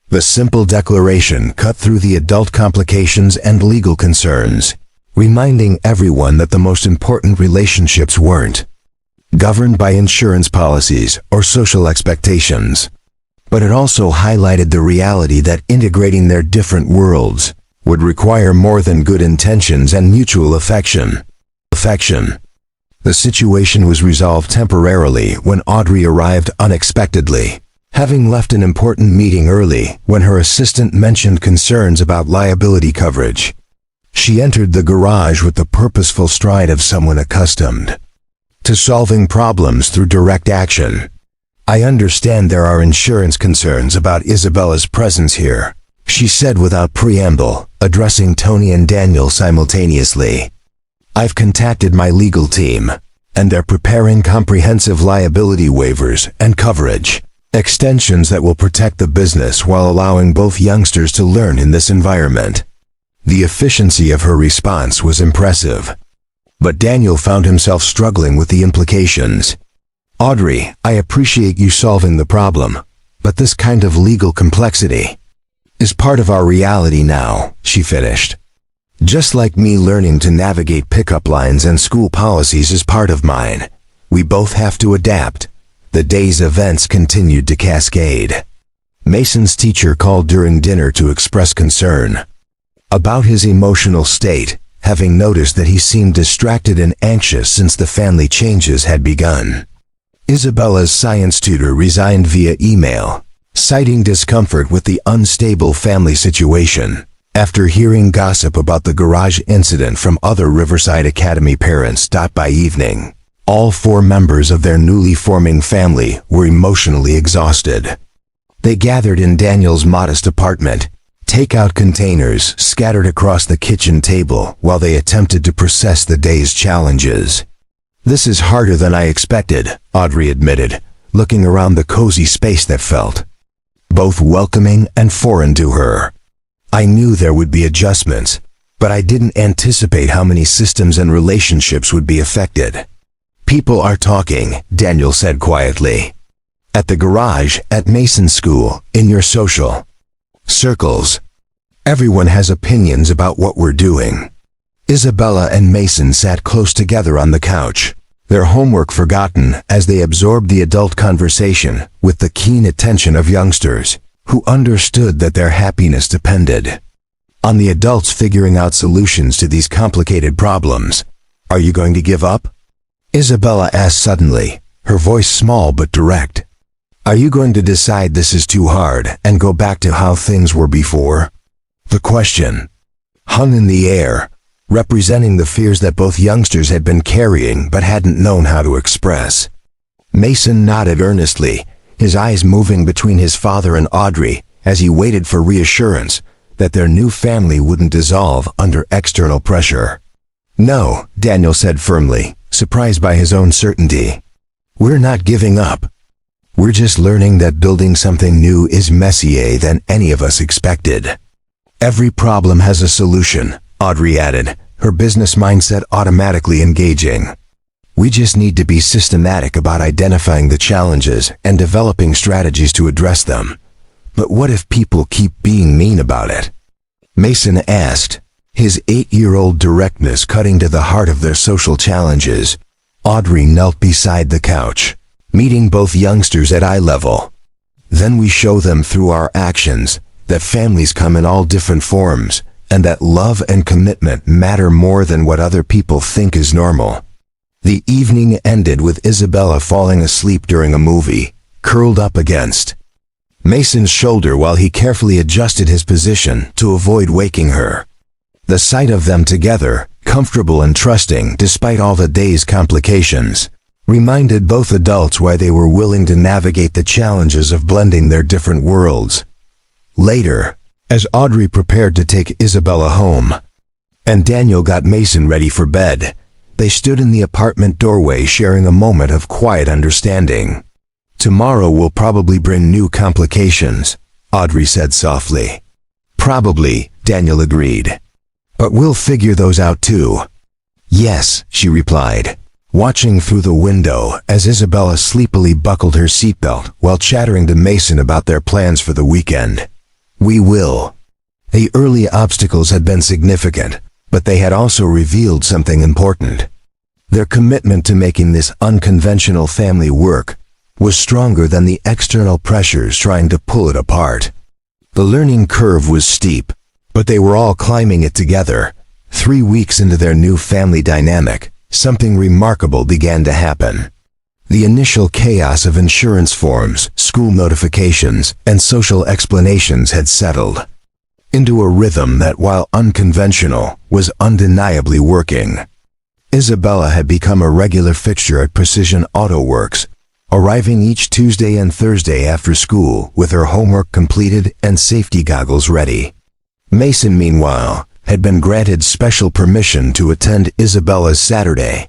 The simple declaration cut through the adult complications and legal concerns, reminding everyone that the most important relationships weren't governed by insurance policies or social expectations. But it also highlighted the reality that integrating their different worlds would require more than good intentions and mutual affection. The situation was resolved temporarily when Audrey arrived unexpectedly, having left an important meeting early when her assistant mentioned concerns about liability coverage. She entered the garage with the purposeful stride of someone accustomed to solving problems through direct action. "I understand there are insurance concerns about Isabella's presence here," she said without preamble, addressing Tony and Daniel simultaneously. "I've contacted my legal team, and they're preparing comprehensive liability waivers and coverage extensions that will protect the business while allowing both youngsters to learn in this environment." The efficiency of her response was impressive, but Daniel found himself struggling with the implications. "Audrey, I appreciate you solving the problem, but this kind of legal complexity is part of our reality now," she finished. "Just like me learning to navigate pickup lines and school policies is part of mine. We both have to adapt." The day's events continued to cascade. Mason's teacher called during dinner to express concern about his emotional state, having noticed that he seemed distracted and anxious since the family changes had begun. Isabella's science tutor resigned via email, citing discomfort with the unstable family situation. After hearing gossip about the garage incident from other Riverside Academy parents. By evening, All four members of their newly forming family were emotionally exhausted. They gathered in Daniel's modest apartment, takeout containers scattered across the kitchen table while they attempted to process the day's challenges. "This is harder than I expected," Audrey admitted, looking around the cozy space that felt both welcoming and foreign to her. "I knew there would be adjustments, but I didn't anticipate how many systems and relationships would be affected." "People are talking," Daniel said quietly. "At the garage, at Mason's school, in your social circles. Everyone has opinions about what we're doing." Isabella and Mason sat close together on the couch, their homework forgotten as they absorbed the adult conversation with the keen attention of youngsters who understood that their happiness depended on the adults figuring out solutions to these complicated problems. "Are you going to give up?" Isabella asked suddenly, her voice small but direct. "Are you going to decide this is too hard and go back to how things were before?" The question hung in the air, representing the fears that both youngsters had been carrying but hadn't known how to express. Mason nodded earnestly, his eyes moving between his father and Audrey as he waited for reassurance that their new family wouldn't dissolve under external pressure. "No," Daniel said firmly, surprised by his own certainty. "We're not giving up. We're just learning that building something new is messier than any of us expected." "Every problem has a solution," Audrey added, her business mindset automatically engaging. "We just need to be systematic about identifying the challenges and developing strategies to address them." "But what if people keep being mean about it?" Mason asked, his 8-year-old directness cutting to the heart of their social challenges. Audrey knelt beside the couch, meeting both youngsters at eye level. "Then we show them through our actions that families come in all different forms, and that love and commitment matter more than what other people think is normal." The evening ended with Isabella falling asleep during a movie, curled up against Mason's shoulder while he carefully adjusted his position to avoid waking her. The sight of them together, comfortable and trusting despite all the day's complications, reminded both adults why they were willing to navigate the challenges of blending their different worlds. Later, as Audrey prepared to take Isabella home, and Daniel got Mason ready for bed, they stood in the apartment doorway sharing a moment of quiet understanding. "Tomorrow will probably bring new complications," Audrey said softly. "Probably," Daniel agreed. "But we'll figure those out too." "Yes," she replied, watching through the window as Isabella sleepily buckled her seatbelt while chattering to Mason about their plans for the weekend. "We will." The early obstacles had been significant, but they had also revealed something important. Their commitment to making this unconventional family work was stronger than the external pressures trying to pull it apart. The learning curve was steep, but they were all climbing it together. 3 weeks into their new family dynamic, something remarkable began to happen. The initial chaos of insurance forms, school notifications, and social explanations had settled into a rhythm that, while unconventional, was undeniably working. Isabella had become a regular fixture at Precision Auto Works, arriving each Tuesday and Thursday after school with her homework completed and safety goggles ready. Mason, meanwhile, had been granted special permission to attend Isabella's Saturday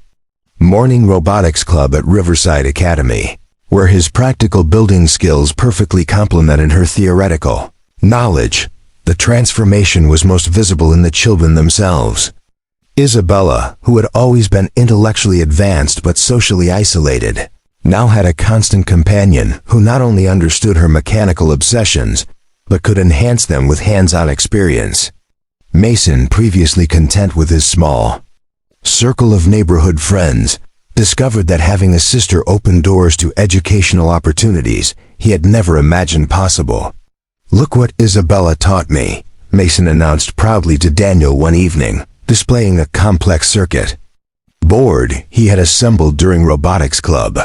morning robotics club at Riverside Academy, where his practical building skills perfectly complemented her theoretical knowledge. The transformation was most visible in the children themselves. Isabella, who had always been intellectually advanced but socially isolated, now had a constant companion who not only understood her mechanical obsessions, but could enhance them with hands-on experience. Mason, previously content with his small circle of neighborhood friends, discovered that having a sister opened doors to educational opportunities he had never imagined possible. "Look what Isabella taught me," Mason announced proudly to Daniel one evening, displaying a complex circuit board he had assembled during robotics club.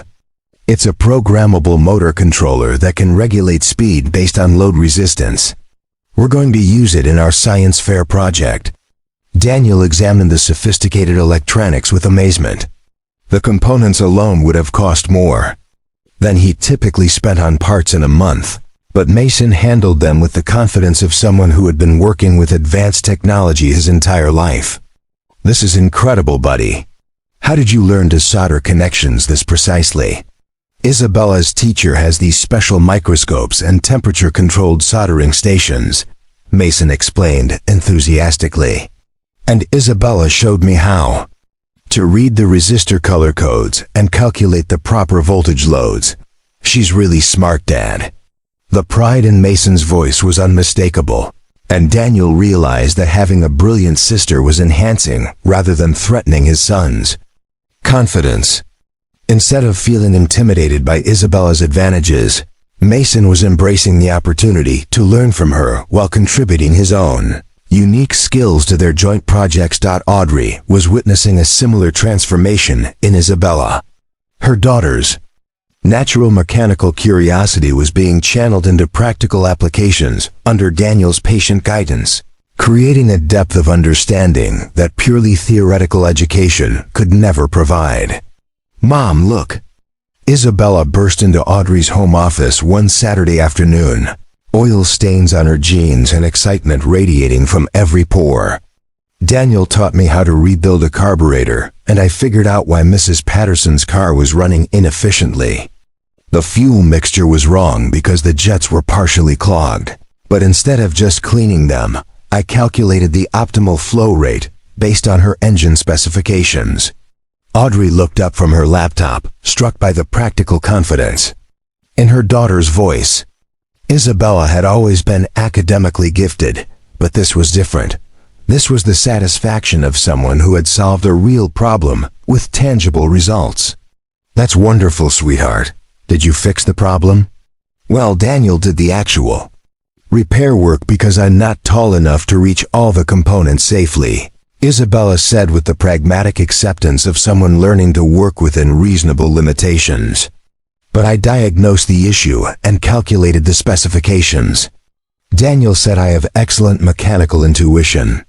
"It's a programmable motor controller that can regulate speed based on load resistance. We're going to use it in our science fair project." Daniel examined the sophisticated electronics with amazement. The components alone would have cost more than he typically spent on parts in a month, but Mason handled them with the confidence of someone who had been working with advanced technology his entire life. "This is incredible, buddy. How did you learn to solder connections this precisely?" "Isabella's teacher has these special microscopes and temperature-controlled soldering stations," Mason explained enthusiastically. "And Isabella showed me how to read the resistor color codes and calculate the proper voltage loads. She's really smart, Dad." The pride in Mason's voice was unmistakable, and Daniel realized that having a brilliant sister was enhancing rather than threatening his son's confidence. Instead of feeling intimidated by Isabella's advantages, Mason was embracing the opportunity to learn from her while contributing his own unique skills to their joint projects. Audrey was witnessing a similar transformation in Isabella. Her daughter's natural mechanical curiosity was being channeled into practical applications under Daniel's patient guidance, creating a depth of understanding that purely theoretical education could never provide. "Mom, look!" Isabella burst into Audrey's home office one Saturday afternoon, oil stains on her jeans and excitement radiating from every pore. "Daniel taught me how to rebuild a carburetor, and I figured out why Mrs. Patterson's car was running inefficiently. The fuel mixture was wrong because the jets were partially clogged, but instead of just cleaning them, I calculated the optimal flow rate based on her engine specifications." Audrey looked up from her laptop, struck by the practical confidence in her daughter's voice. Isabella had always been academically gifted, but this was different. This was the satisfaction of someone who had solved a real problem with tangible results. "That's wonderful, sweetheart. Did you fix the problem?" "Well, Daniel did the actual repair work because I'm not tall enough to reach all the components safely," Isabella said with the pragmatic acceptance of someone learning to work within reasonable limitations. "But I diagnosed the issue and calculated the specifications." Daniel said, "I have excellent mechanical intuition."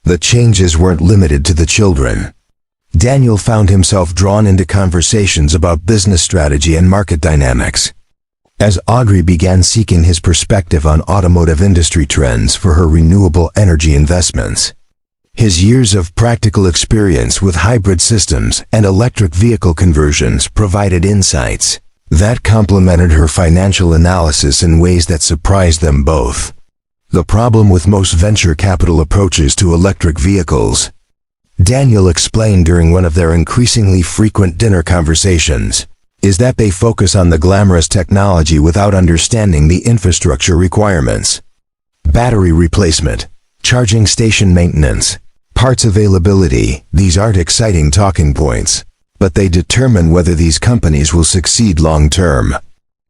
The changes weren't limited to the children. Daniel found himself drawn into conversations about business strategy and market dynamics. As Audrey began seeking his perspective on automotive industry trends for her renewable energy investments, his years of practical experience with hybrid systems and electric vehicle conversions provided insights that complemented her financial analysis in ways that surprised them both. "The problem with most venture capital approaches to electric vehicles," Daniel explained during one of their increasingly frequent dinner conversations, "is that they focus on the glamorous technology without understanding the infrastructure requirements. Battery replacement, charging station maintenance, parts availability, these aren't exciting talking points, but they determine whether these companies will succeed long-term."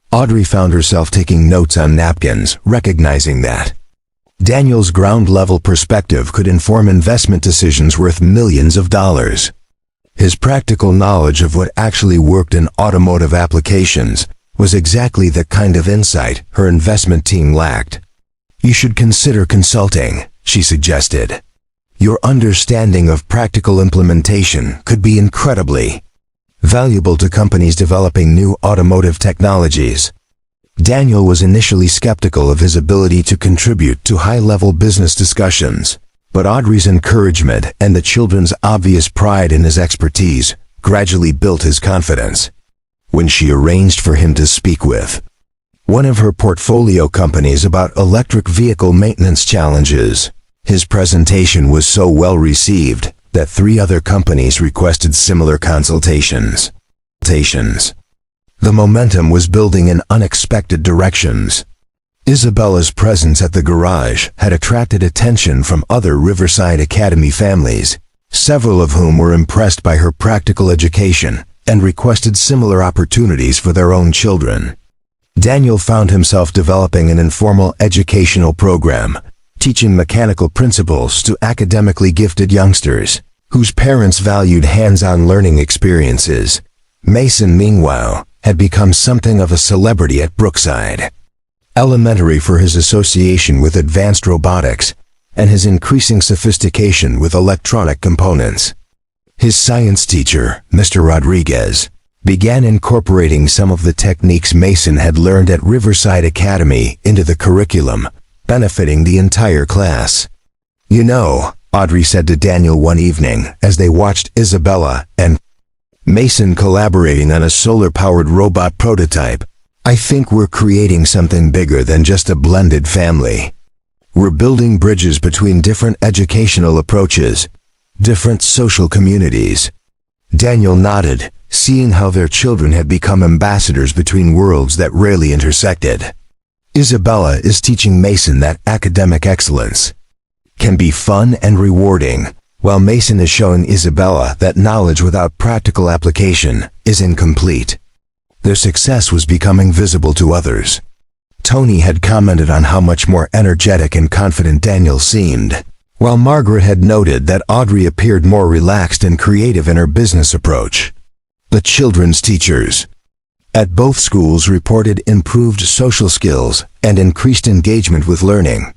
Audrey found herself taking notes on napkins, recognizing that Daniel's ground-level perspective could inform investment decisions worth millions of dollars. His practical knowledge of what actually worked in automotive applications was exactly the kind of insight her investment team lacked. "You should consider consulting," she suggested. "Your understanding of practical implementation could be incredibly valuable to companies developing new automotive technologies." Daniel was initially skeptical of his ability to contribute to high-level business discussions, but Audrey's encouragement and the children's obvious pride in his expertise gradually built his confidence. When she arranged for him to speak with one of her portfolio companies about electric vehicle maintenance challenges, his presentation was so well received that 3 other companies requested similar consultations. The momentum was building in unexpected directions. Isabella's presence at the garage had attracted attention from other Riverside Academy families, several of whom were impressed by her practical education and requested similar opportunities for their own children. Daniel found himself developing an informal educational program, teaching mechanical principles to academically gifted youngsters whose parents valued hands-on learning experiences. Mason, meanwhile, had become something of a celebrity at Brookside Elementary for his association with advanced robotics and his increasing sophistication with electronic components. His science teacher, Mr. Rodriguez, began incorporating some of the techniques Mason had learned at Riverside Academy into the curriculum, benefiting the entire class. "You know," Audrey said to Daniel one evening as they watched Isabella and Mason collaborating on a solar-powered robot prototype, "I think we're creating something bigger than just a blended family. We're building bridges between different educational approaches, different social communities." Daniel nodded, seeing how their children had become ambassadors between worlds that rarely intersected. Isabella is teaching Mason that academic excellence can be fun and rewarding, while Mason is showing Isabella that knowledge without practical application is incomplete. Their success was becoming visible to others. Tony had commented on how much more energetic and confident Daniel seemed, while Margaret had noted that Audrey appeared more relaxed and creative in her business approach. The children's teachers at both schools reported improved social skills and increased engagement with learning.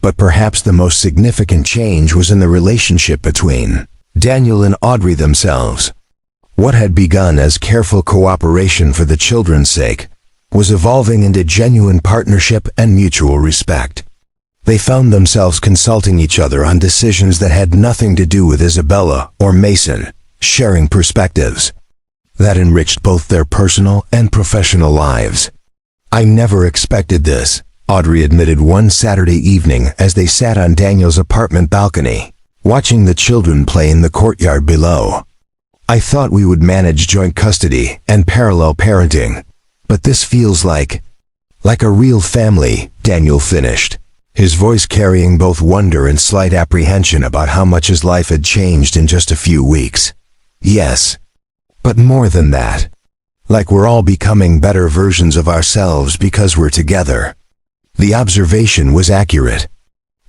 But perhaps the most significant change was in the relationship between Daniel and Audrey themselves. What had begun as careful cooperation for the children's sake was evolving into genuine partnership and mutual respect. They found themselves consulting each other on decisions that had nothing to do with Isabella or Mason, sharing perspectives that enriched both their personal and professional lives. "I never expected this," Audrey admitted one Saturday evening as they sat on Daniel's apartment balcony, watching the children play in the courtyard below. "I thought we would manage joint custody and parallel parenting, but this feels like a real family," Daniel finished, his voice carrying both wonder and slight apprehension about how much his life had changed in just a few weeks. "Yes, but more than that. Like we're all becoming better versions of ourselves because we're together." The observation was accurate.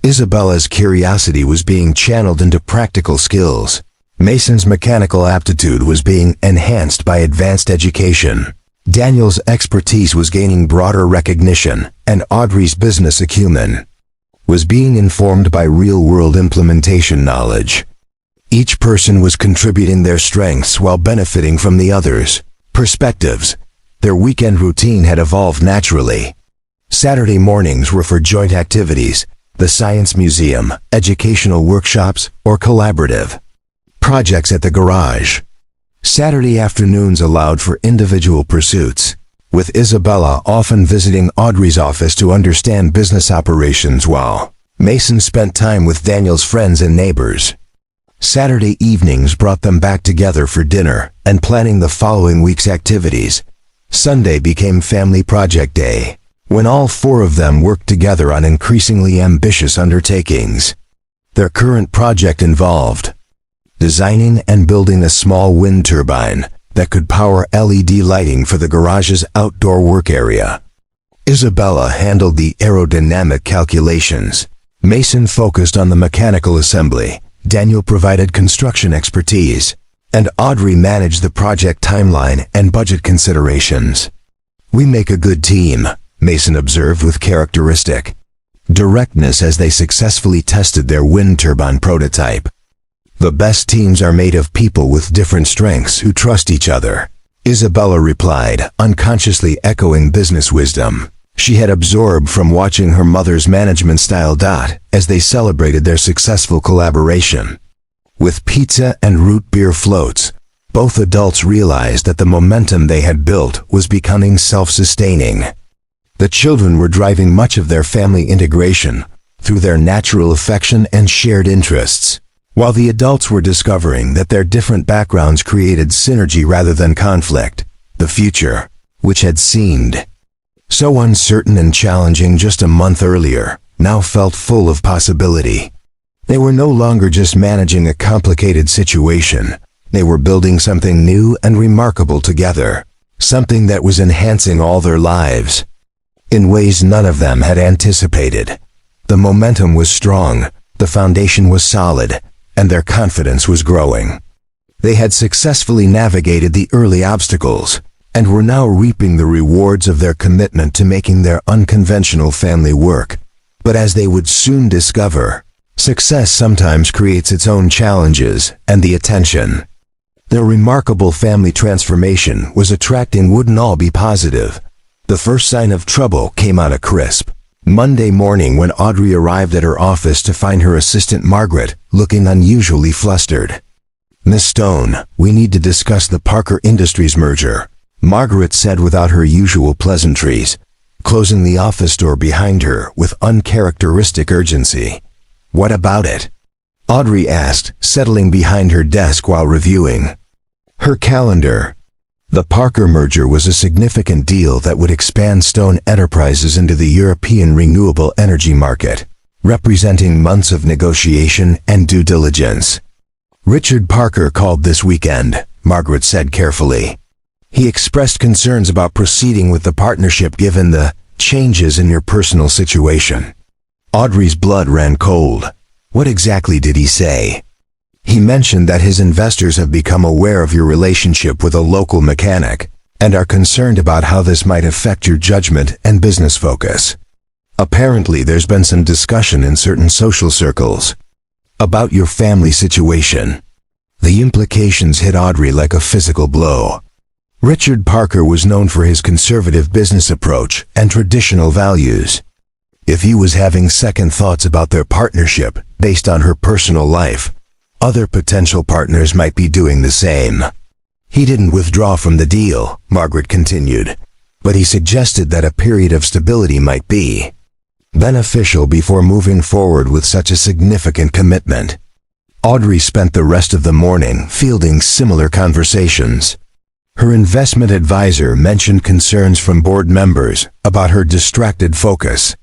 Isabella's curiosity was being channeled into practical skills. Mason's mechanical aptitude was being enhanced by advanced education. Daniel's expertise was gaining broader recognition, and Audrey's business acumen was being informed by real-world implementation knowledge. Each person was contributing their strengths while benefiting from the others' perspectives. Their weekend routine had evolved naturally. Saturday mornings were for joint activities, the science museum, educational workshops, or collaborative projects at the garage. Saturday afternoons allowed for individual pursuits, with Isabella often visiting Audrey's office to understand business operations while Mason spent time with Daniel's friends and neighbors. Saturday evenings brought them back together for dinner and planning the following week's activities. Sunday became family project day, when all four of them worked together on increasingly ambitious undertakings. Their current project involved designing and building a small wind turbine that could power LED lighting for the garage's outdoor work area. Isabella handled the aerodynamic calculations. Mason focused on the mechanical assembly. Daniel provided construction expertise, and Audrey managed the project timeline and budget considerations. "We make a good team," Mason observed with characteristic directness as they successfully tested their wind turbine prototype. "The best teams are made of people with different strengths who trust each other," Isabella replied, unconsciously echoing business wisdom she had absorbed from watching her mother's management style. As they celebrated their successful collaboration with pizza and root beer floats, both adults realized that the momentum they had built was becoming self-sustaining. The children were driving much of their family integration through their natural affection and shared interests, while the adults were discovering that their different backgrounds created synergy rather than conflict. The future, which had seemed so uncertain and challenging just a month earlier, now felt full of possibility. They were no longer just managing a complicated situation. They were building something new and remarkable together, something that was enhancing all their lives in ways none of them had anticipated. The momentum was strong, the foundation was solid, and their confidence was growing. They had successfully navigated the early obstacles and were now reaping the rewards of their commitment to making their unconventional family work. But as they would soon discover, Success sometimes creates its own challenges and the attention. Their remarkable family transformation was attracting wouldn't all be positive. The first sign of trouble came on a crisp Monday morning when Audrey arrived at her office to find her assistant Margaret looking unusually flustered. "Miss Stone, we need to discuss the Parker Industries merger," Margaret said without her usual pleasantries, closing the office door behind her with uncharacteristic urgency. "What about it?" Audrey asked, settling behind her desk while reviewing her calendar. The Parker merger was a significant deal that would expand Stone Enterprises into the European renewable energy market, representing months of negotiation and due diligence. "Richard Parker called this weekend," Margaret said carefully. "He expressed concerns about proceeding with the partnership given the changes in your personal situation." Audrey's blood ran cold. What exactly did he say? "He mentioned that his investors have become aware of your relationship with a local mechanic and are concerned about how this might affect your judgment and business focus. Apparently, there's been some discussion in certain social circles about your family situation." The implications hit Audrey like a physical blow. Richard Parker was known for his conservative business approach and traditional values. If he was having second thoughts about their partnership based on her personal life, other potential partners might be doing the same. "He didn't withdraw from the deal," Margaret continued, "but he suggested that a period of stability might be beneficial before moving forward with such a significant commitment." Audrey spent the rest of the morning fielding similar conversations. Her investment advisor mentioned concerns from board members about her distracted focus.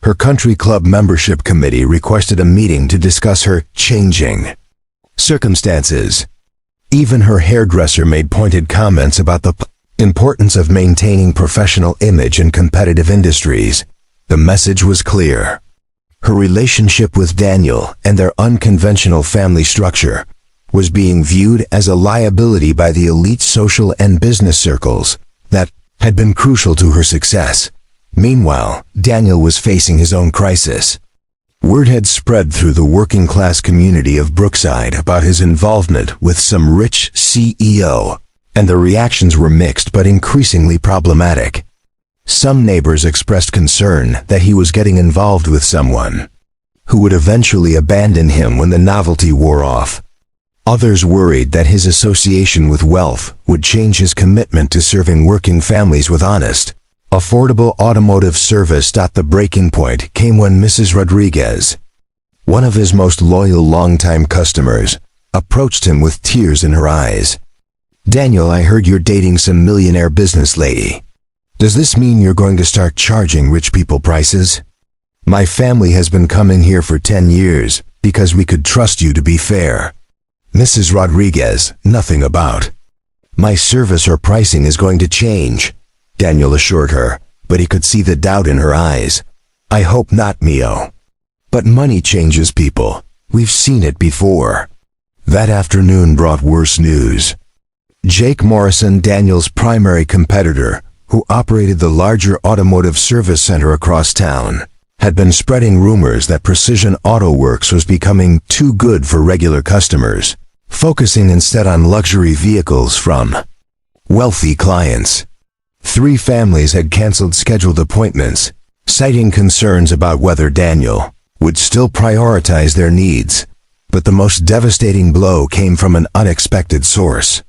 Her country club membership committee requested a meeting to discuss her changing circumstances. Even her hairdresser made pointed comments about the importance of maintaining professional image in competitive industries. The message was clear. Her relationship with Daniel and their unconventional family structure was being viewed as a liability by the elite social and business circles that had been crucial to her success. Meanwhile, Daniel was facing his own crisis. Word had spread through the working-class community of Brookside about his involvement with some rich CEO, and the reactions were mixed but increasingly problematic. Some neighbors expressed concern that he was getting involved with someone who would eventually abandon him when the novelty wore off. Others worried that his association with wealth would change his commitment to serving working families with honest, affordable automotive service. The breaking point came when Mrs. Rodriguez, one of his most loyal longtime customers, approached him with tears in her eyes. "Daniel, I heard you're dating some millionaire business lady. Does this mean you're going to start charging rich people prices? My family has been coming here for 10 years because we could trust you to be fair." Mrs. Rodriguez, nothing about my service or pricing is going to change, Daniel assured her, but he could see the doubt in her eyes. "I hope not, Mio. But money changes people. We've seen it before." That afternoon brought worse news. Jake Morrison, Daniel's primary competitor, who operated the larger automotive service center across town, had been spreading rumors that Precision Auto Works was becoming too good for regular customers, focusing instead on luxury vehicles from wealthy clients. 3 families had canceled scheduled appointments, citing concerns about whether Daniel would still prioritize their needs. But the most devastating blow came from an unexpected source.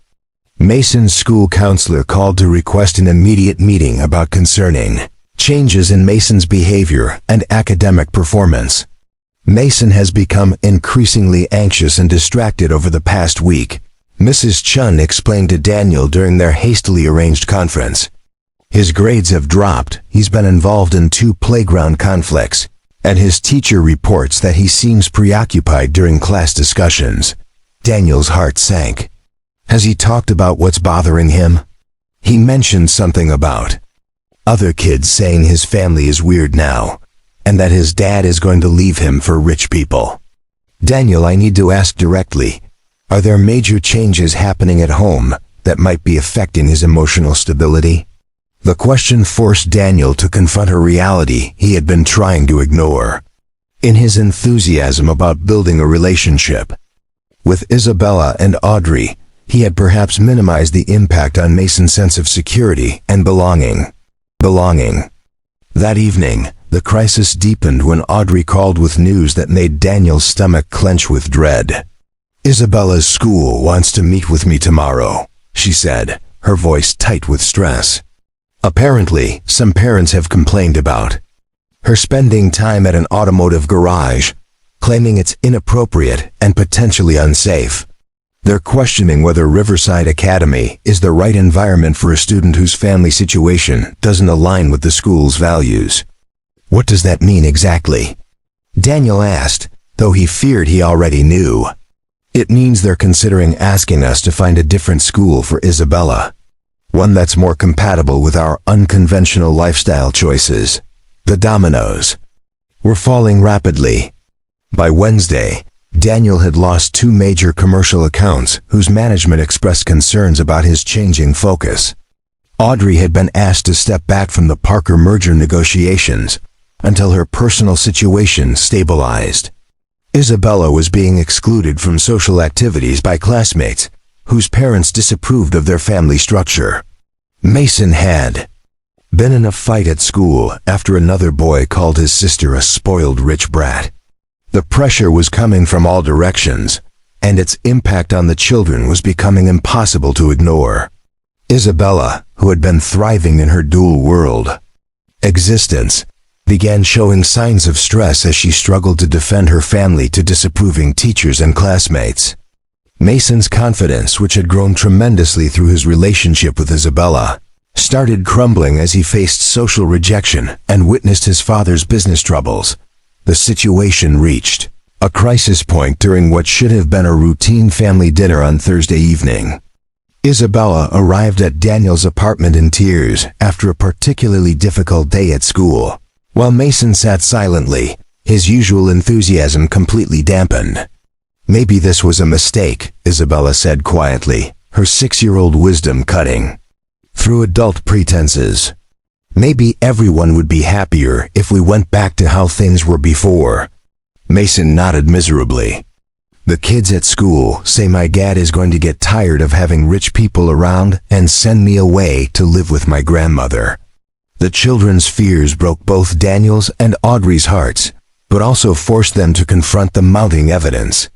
Mason's school counselor called to request an immediate meeting about concerning changes in Mason's behavior and academic performance. Mason has become increasingly anxious and distracted over the past week, Mrs. Chun explained to Daniel during their hastily arranged conference. His grades have dropped, he's been involved in 2 playground conflicts, and his teacher reports that he seems preoccupied during class discussions. Daniel's heart sank. Has he talked about what's bothering him? He mentioned something about other kids saying his family is weird now, and that his dad is going to leave him for rich people. Daniel, I need to ask directly, are there major changes happening at home that might be affecting his emotional stability? The question forced Daniel to confront a reality he had been trying to ignore. in his enthusiasm about building a relationship. With Isabella and Audrey, he had perhaps minimized the impact on Mason's sense of security and belonging. That evening, the crisis deepened when Audrey called with news that made Daniel's stomach clench with dread. "Isabella's school wants to meet with me tomorrow," she said, her voice tight with stress. Apparently, some parents have complained about her spending time at an automotive garage, claiming it's inappropriate and potentially unsafe. They're questioning whether Riverside Academy is the right environment for a student whose family situation doesn't align with the school's values. "What does that mean exactly?" Daniel asked, though he feared he already knew. "It means they're considering asking us to find a different school for Isabella. One that's more compatible with our unconventional lifestyle choices." The dominoes were falling rapidly. By Wednesday, Daniel had lost 2 major commercial accounts whose management expressed concerns about his changing focus. Audrey had been asked to step back from the Parker merger negotiations until her personal situation stabilized. Isabella was being excluded from social activities by classmates whose parents disapproved of their family structure. Mason had been in a fight at school after another boy called his sister a spoiled rich brat. The pressure was coming from all directions, and its impact on the children was becoming impossible to ignore. Isabella, who had been thriving in her dual world existence, began showing signs of stress as she struggled to defend her family to disapproving teachers and classmates. Mason's confidence, which had grown tremendously through his relationship with Isabella, started crumbling as he faced social rejection and witnessed his father's business troubles. The situation reached a crisis point during what should have been a routine family dinner on Thursday evening. Isabella arrived at Daniel's apartment in tears after a particularly difficult day at school, while Mason sat silently, his usual enthusiasm completely dampened. "Maybe this was a mistake," Isabella said quietly, her 6-year-old wisdom cutting through adult pretenses. "Maybe everyone would be happier if we went back to how things were before." Mason nodded miserably. "The kids at school say my dad is going to get tired of having rich people around and send me away to live with my grandmother." The children's fears broke both Daniel's and Audrey's hearts, but also forced them to confront the mounting evidence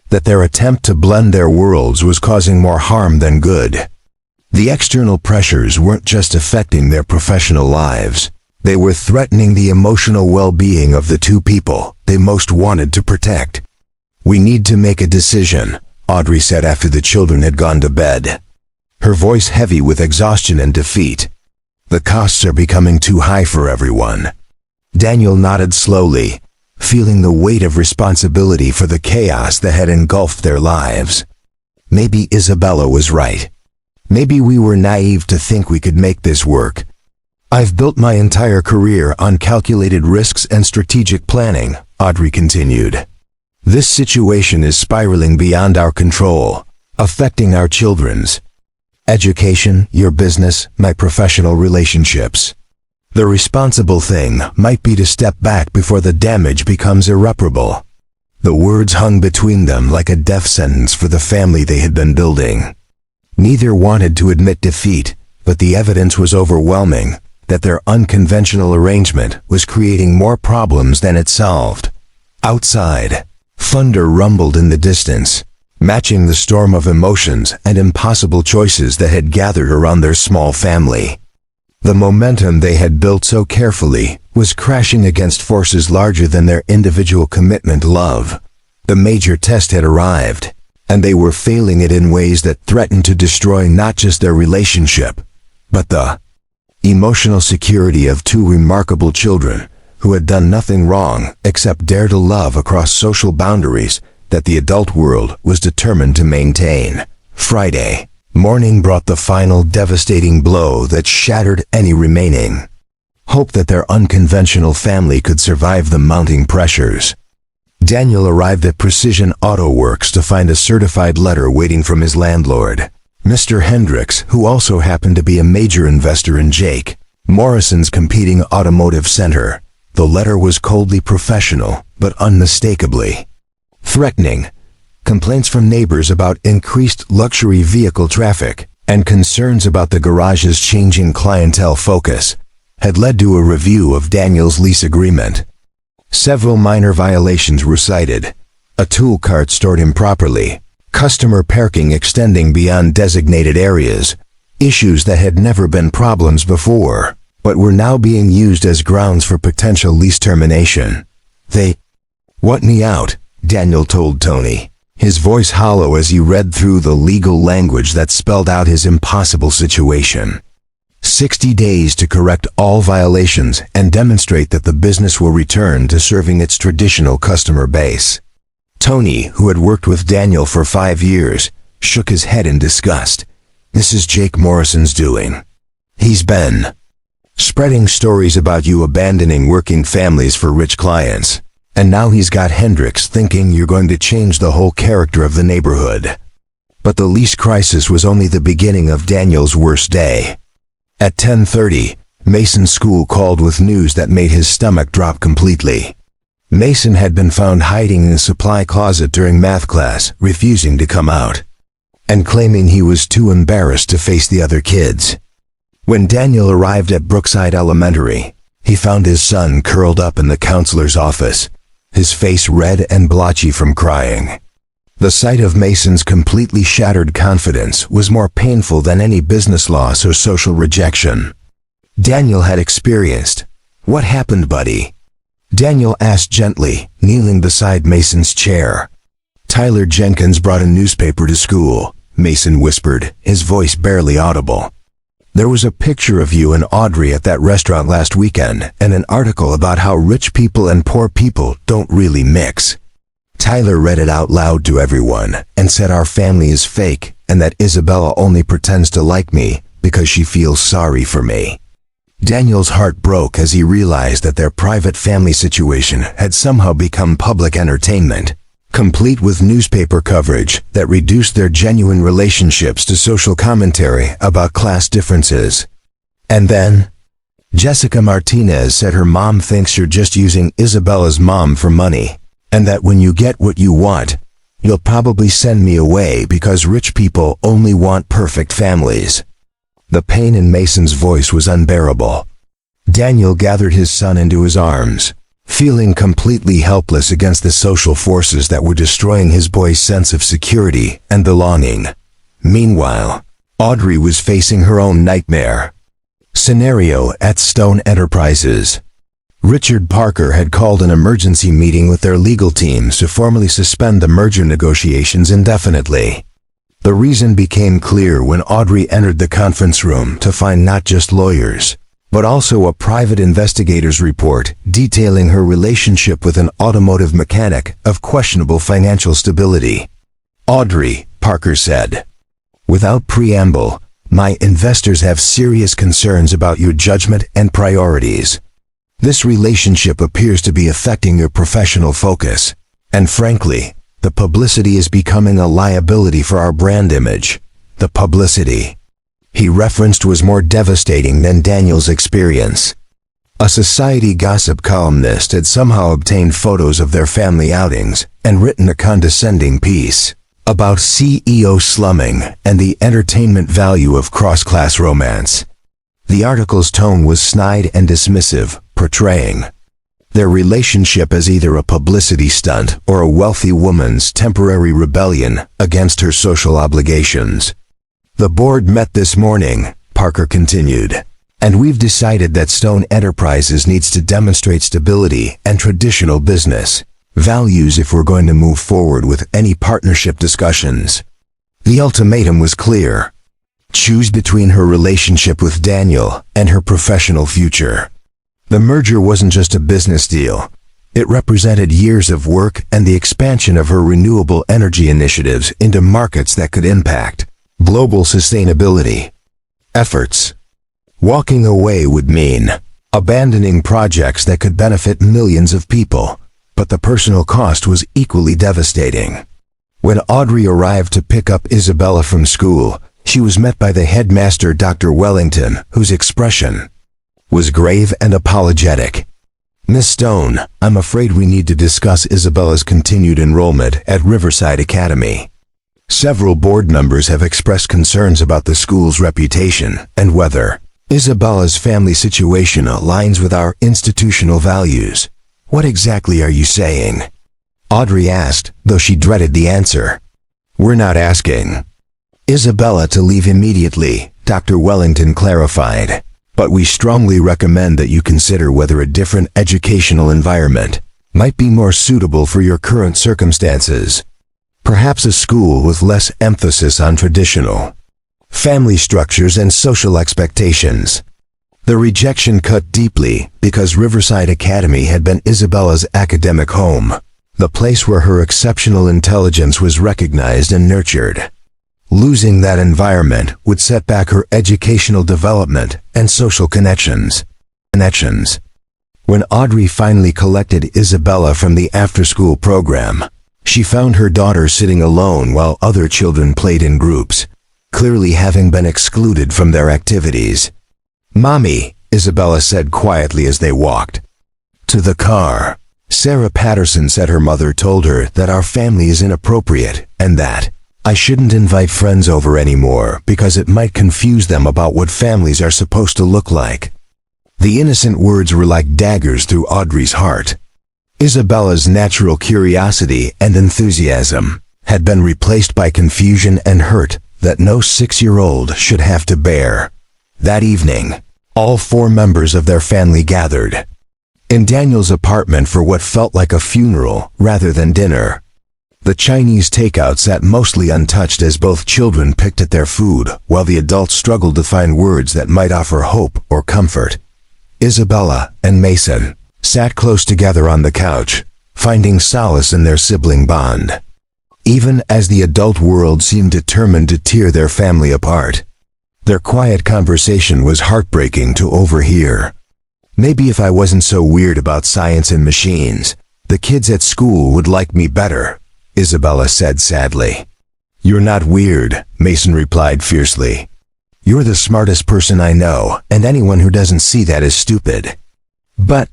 that their attempt to blend their worlds was causing more harm than good. The external pressures weren't just affecting their professional lives. They were threatening the emotional well-being of the 2 people they most wanted to protect. "We need to make a decision," Audrey said after the children had gone to bed, her voice heavy with exhaustion and defeat. "The costs are becoming too high for everyone." Daniel nodded slowly, feeling the weight of responsibility for the chaos that had engulfed their lives. Maybe Isabella was right. Maybe we were naive to think we could make this work. "I've built my entire career on calculated risks and strategic planning," Audrey continued. "This situation is spiraling beyond our control, affecting our children's education, your business, my professional relationships. The responsible thing might be to step back before the damage becomes irreparable." The words hung between them like a death sentence for the family they had been building. Neither wanted to admit defeat, but the evidence was overwhelming that their unconventional arrangement was creating more problems than it solved. Outside, thunder rumbled in the distance, matching the storm of emotions and impossible choices that had gathered around their small family. The momentum they had built so carefully was crashing against forces larger than their individual commitment to love. The major test had arrived, and they were failing it in ways that threatened to destroy not just their relationship, but the emotional security of 2 remarkable children who had done nothing wrong except dare to love across social boundaries that the adult world was determined to maintain. Friday morning brought the final devastating blow that shattered any remaining hope that their unconventional family could survive the mounting pressures. Daniel arrived at Precision Auto Works to find a certified letter waiting from his landlord, Mr. Hendricks, who also happened to be a major investor in Jake Morrison's competing automotive center. The letter was coldly professional, but unmistakably threatening. Complaints from neighbors about increased luxury vehicle traffic and concerns about the garage's changing clientele focus had led to a review of Daniel's lease agreement. Several minor violations were cited: a tool cart stored improperly, customer parking extending beyond designated areas, issues that had never been problems before, but were now being used as grounds for potential lease termination. "They want me out," Daniel told Tony, his voice hollow as he read through the legal language that spelled out his impossible situation. 60 days to correct all violations and demonstrate that the business will return to serving its traditional customer base. Tony, who had worked with Daniel for 5 years, shook his head in disgust. "This is Jake Morrison's doing. He's been spreading stories about you abandoning working families for rich clients. And now he's got Hendricks thinking you're going to change the whole character of the neighborhood." But the lease crisis was only the beginning of Daniel's worst day. At 10:30, Mason's school called with news that made his stomach drop completely. Mason had been found hiding in a supply closet during math class, refusing to come out, and claiming he was too embarrassed to face the other kids. When Daniel arrived at Brookside Elementary, he found his son curled up in the counselor's office, his face red and blotchy from crying. The sight of Mason's completely shattered confidence was more painful than any business loss or social rejection Daniel had experienced. "What happened, buddy?" Daniel asked gently, kneeling beside Mason's chair. "Tyler Jenkins brought a newspaper to school," Mason whispered, his voice barely audible. "There was a picture of you and Audrey at that restaurant last weekend and an article about how rich people and poor people don't really mix." Tyler read it out loud to everyone and said our family is fake and that Isabella only pretends to like me because she feels sorry for me. Daniel's heart broke as he realized that their private family situation had somehow become public entertainment, complete with newspaper coverage that reduced their genuine relationships to social commentary about class differences. And then, Jessica Martinez said her mom thinks you're just using Isabella's mom for money, and that when you get what you want, you'll probably send me away because rich people only want perfect families. The pain in Mason's voice was unbearable. Daniel gathered his son into his arms, feeling completely helpless against the social forces that were destroying his boy's sense of security and belonging. Meanwhile, Audrey was facing her own nightmare scenario at Stone Enterprises. Richard Parker had called an emergency meeting with their legal teams to formally suspend the merger negotiations indefinitely. The reason became clear when Audrey entered the conference room to find not just lawyers, but also a private investigator's report detailing her relationship with an automotive mechanic of questionable financial stability. "Audrey," Parker said, "without preamble, my investors have serious concerns about your judgment and priorities. This relationship appears to be affecting your professional focus, and frankly, the publicity is becoming a liability for our brand image." The publicity he referenced was more devastating than Daniel's experience. A society gossip columnist had somehow obtained photos of their family outings and written a condescending piece about CEO slumming and the entertainment value of cross-class romance. The article's tone was snide and dismissive, portraying their relationship as either a publicity stunt or a wealthy woman's temporary rebellion against her social obligations. "The board met this morning," Parker continued, "and we've decided that Stone Enterprises needs to demonstrate stability and traditional business values if we're going to move forward with any partnership discussions." The ultimatum was clear. Choose between her relationship with Daniel and her professional future. The merger wasn't just a business deal. It represented years of work and the expansion of her renewable energy initiatives into markets that could impact global sustainability efforts. Walking away would mean abandoning projects that could benefit millions of people, but the personal cost was equally devastating. When Audrey arrived to pick up Isabella from school, she was met by the headmaster, Dr. Wellington, whose expression was grave and apologetic. Miss Stone, I'm afraid we need to discuss Isabella's continued enrollment at Riverside Academy. Several board members have expressed concerns about the school's reputation and whether Isabella's family situation aligns with our institutional values. What exactly are you saying? Audrey asked, though she dreaded the answer. We're not asking Isabella to leave immediately, Dr. Wellington clarified. But we strongly recommend that you consider whether a different educational environment might be more suitable for your current circumstances. Perhaps a school with less emphasis on traditional family structures and social expectations. The rejection cut deeply because Riverside Academy had been Isabella's academic home, the place where her exceptional intelligence was recognized and nurtured. Losing that environment would set back her educational development and social connections. When Audrey finally collected Isabella from the after-school program, she found her daughter sitting alone while other children played in groups, clearly having been excluded from their activities. "Mommy," Isabella said quietly as they walked to the car. Sarah Patterson said her mother told her that our family is inappropriate and that I shouldn't invite friends over anymore because it might confuse them about what families are supposed to look like. The innocent words were like daggers through Audrey's heart. Isabella's natural curiosity and enthusiasm had been replaced by confusion and hurt that no 6-year-old should have to bear. That evening, all 4 members of their family gathered in Daniel's apartment for what felt like a funeral rather than dinner. The Chinese takeout sat mostly untouched as both children picked at their food while the adults struggled to find words that might offer hope or comfort. Isabella and Mason sat close together on the couch, finding solace in their sibling bond, even as the adult world seemed determined to tear their family apart. Their quiet conversation was heartbreaking to overhear. "Maybe if I wasn't so weird about science and machines, the kids at school would like me better," Isabella said sadly. "You're not weird," Mason replied fiercely. "You're the smartest person I know, and anyone who doesn't see that is stupid. But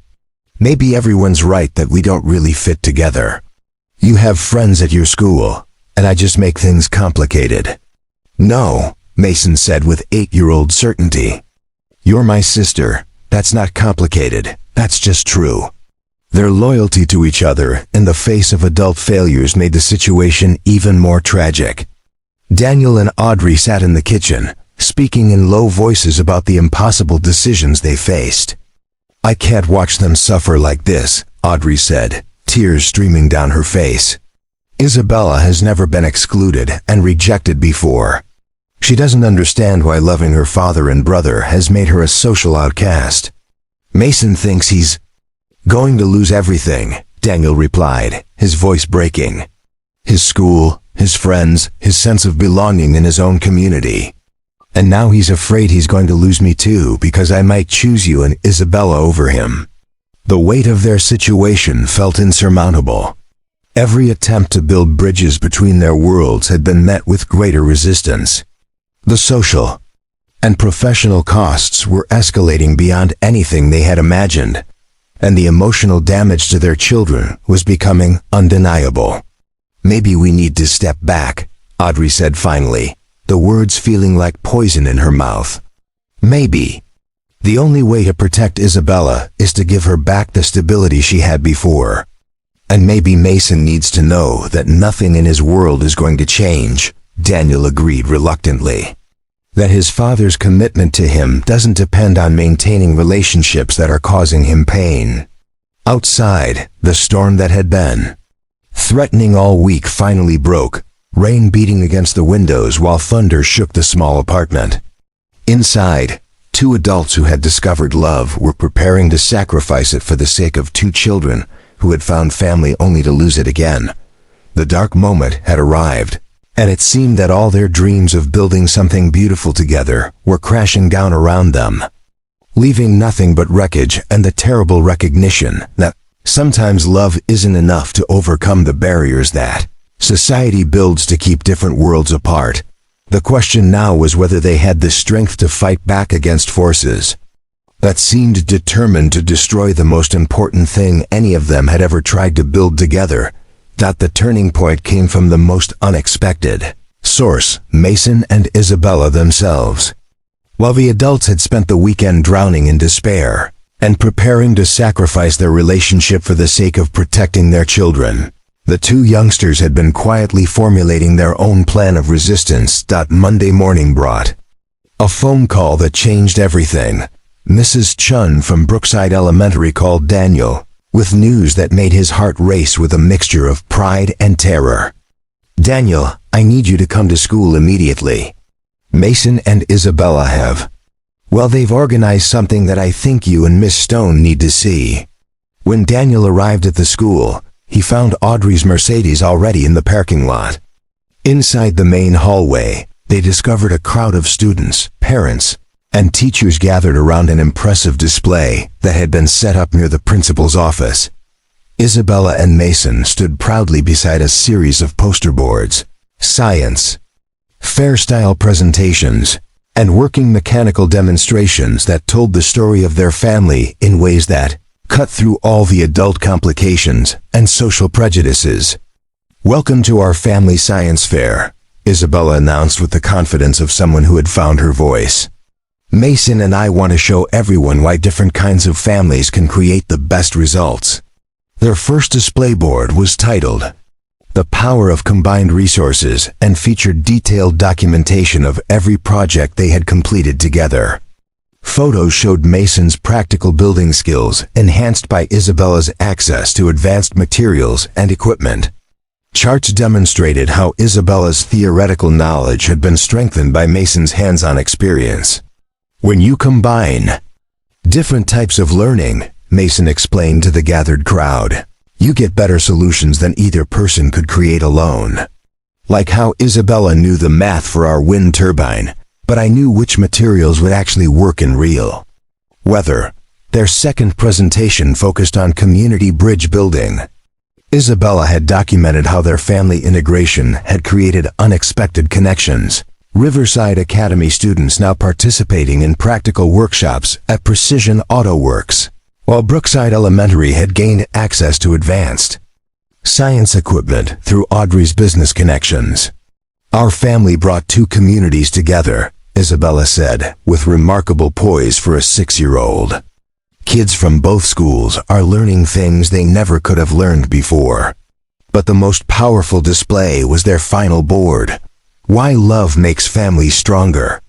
maybe everyone's right that we don't really fit together. You have friends at your school, and I just make things complicated." "No," Mason said with 8-year-old certainty. "You're my sister. That's not complicated. That's just true." Their loyalty to each other in the face of adult failures made the situation even more tragic. Daniel and Audrey sat in the kitchen, speaking in low voices about the impossible decisions they faced. "I can't watch them suffer like this," Audrey said, tears streaming down her face. "Isabella has never been excluded and rejected before. She doesn't understand why loving her father and brother has made her a social outcast." "Mason thinks he's going to lose everything," Daniel replied, his voice breaking. "His school, his friends, his sense of belonging in his own community. And now he's afraid he's going to lose me too because I might choose you and Isabella over him." The weight of their situation felt insurmountable. Every attempt to build bridges between their worlds had been met with greater resistance. The social and professional costs were escalating beyond anything they had imagined, and the emotional damage to their children was becoming undeniable. "Maybe we need to step back," Audrey said finally, the words feeling like poison in her mouth. "Maybe. The only way to protect Isabella is to give her back the stability she had before. And maybe Mason needs to know that nothing in his world is going to change," Daniel agreed reluctantly. "That his father's commitment to him doesn't depend on maintaining relationships that are causing him pain." Outside, the storm that had been threatening all week finally broke, rain beating against the windows while thunder shook the small apartment. Inside, 2 adults who had discovered love were preparing to sacrifice it for the sake of 2 children who had found family only to lose it again. The dark moment had arrived, and it seemed that all their dreams of building something beautiful together were crashing down around them, leaving nothing but wreckage and the terrible recognition that sometimes love isn't enough to overcome the barriers that society builds to keep different worlds apart. The question now was whether they had the strength to fight back against forces that seemed determined to destroy the most important thing any of them had ever tried to build together. The turning point came from the most unexpected source, Mason and Isabella themselves. While the adults had spent the weekend drowning in despair and preparing to sacrifice their relationship for the sake of protecting their children, the two youngsters had been quietly formulating their own plan of resistance. Monday morning brought a phone call that changed everything. Mrs. Chun from Brookside Elementary called Daniel with news that made his heart race with a mixture of pride and terror. "Daniel, I need you to come to school immediately. Mason and Isabella have, well, they've organized something that I think you and Miss Stone need to see." When Daniel arrived at the school, he found Audrey's Mercedes already in the parking lot. Inside the main hallway, they discovered a crowd of students, parents, and teachers gathered around an impressive display that had been set up near the principal's office. Isabella and Mason stood proudly beside a series of poster boards, science, fair-style presentations, and working mechanical demonstrations that told the story of their family in ways that cut through all the adult complications and social prejudices. "Welcome to our family science fair," Isabella announced with the confidence of someone who had found her voice. "Mason and I want to show everyone why different kinds of families can create the best results." Their first display board was titled "The Power of Combined Resources" and featured detailed documentation of every project they had completed together. Photos showed Mason's practical building skills enhanced by Isabella's access to advanced materials and equipment. Charts demonstrated how Isabella's theoretical knowledge had been strengthened by Mason's hands-on experience. "When you combine different types of learning," Mason explained to the gathered crowd, "you get better solutions than either person could create alone. Like how Isabella knew the math for our wind turbine, but I knew which materials would actually work in real weather." Their second presentation focused on community bridge building. Isabella had documented how their family integration had created unexpected connections. Riverside Academy students now participating in practical workshops at Precision Auto Works, while Brookside Elementary had gained access to advanced science equipment through Audrey's business connections. "Our family brought two communities together," Isabella said, with remarkable poise for a 6-year-old. "Kids from both schools are learning things they never could have learned before." But the most powerful display was their final board, "Why Love Makes Families Stronger."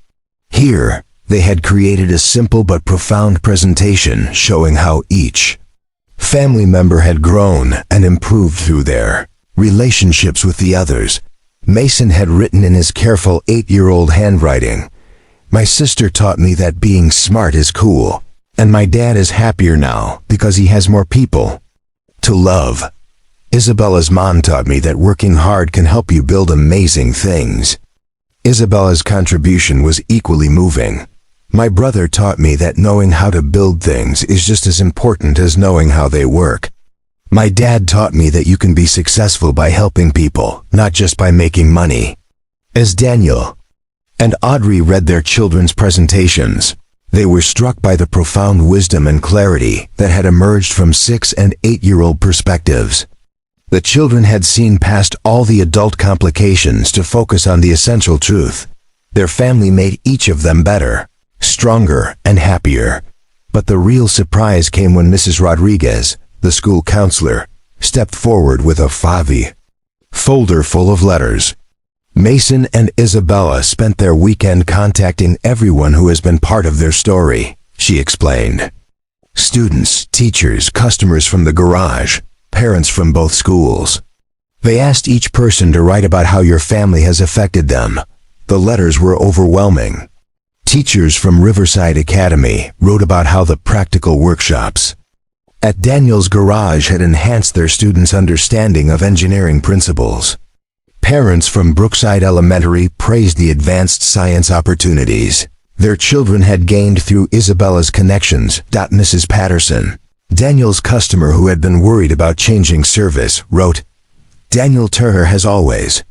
Here, they had created a simple but profound presentation showing how each family member had grown and improved through their relationships with the others. Mason had written in his careful 8-year-old handwriting, "My sister taught me that being smart is cool, and my dad is happier now because he has more people to love. Isabella's mom taught me that working hard can help you build amazing things." Isabella's contribution was equally moving. "My brother taught me that knowing how to build things is just as important as knowing how they work. My dad taught me that you can be successful by helping people, not just by making money." As Daniel and Audrey read their children's presentations, they were struck by the profound wisdom and clarity that had emerged from 6- and 8-year-old perspectives. The children had seen past all the adult complications to focus on the essential truth. Their family made each of them better, stronger, and happier. But the real surprise came when Mrs. Rodriguez, the school counselor, stepped forward with a folder full of letters. Mason and Isabella spent their weekend contacting everyone who has been part of their story, she explained. Students, teachers, customers from the garage, parents from both schools. They asked each person to write about how your family has affected them. The letters were overwhelming. Teachers from Riverside Academy wrote about how the practical workshops at Daniel's garage had enhanced their students' understanding of engineering principles. Parents from Brookside Elementary praised the advanced science opportunities their children had gained through Isabella's connections. Mrs. Patterson, Daniel's customer who had been worried about changing service, wrote, "Daniel Turner has always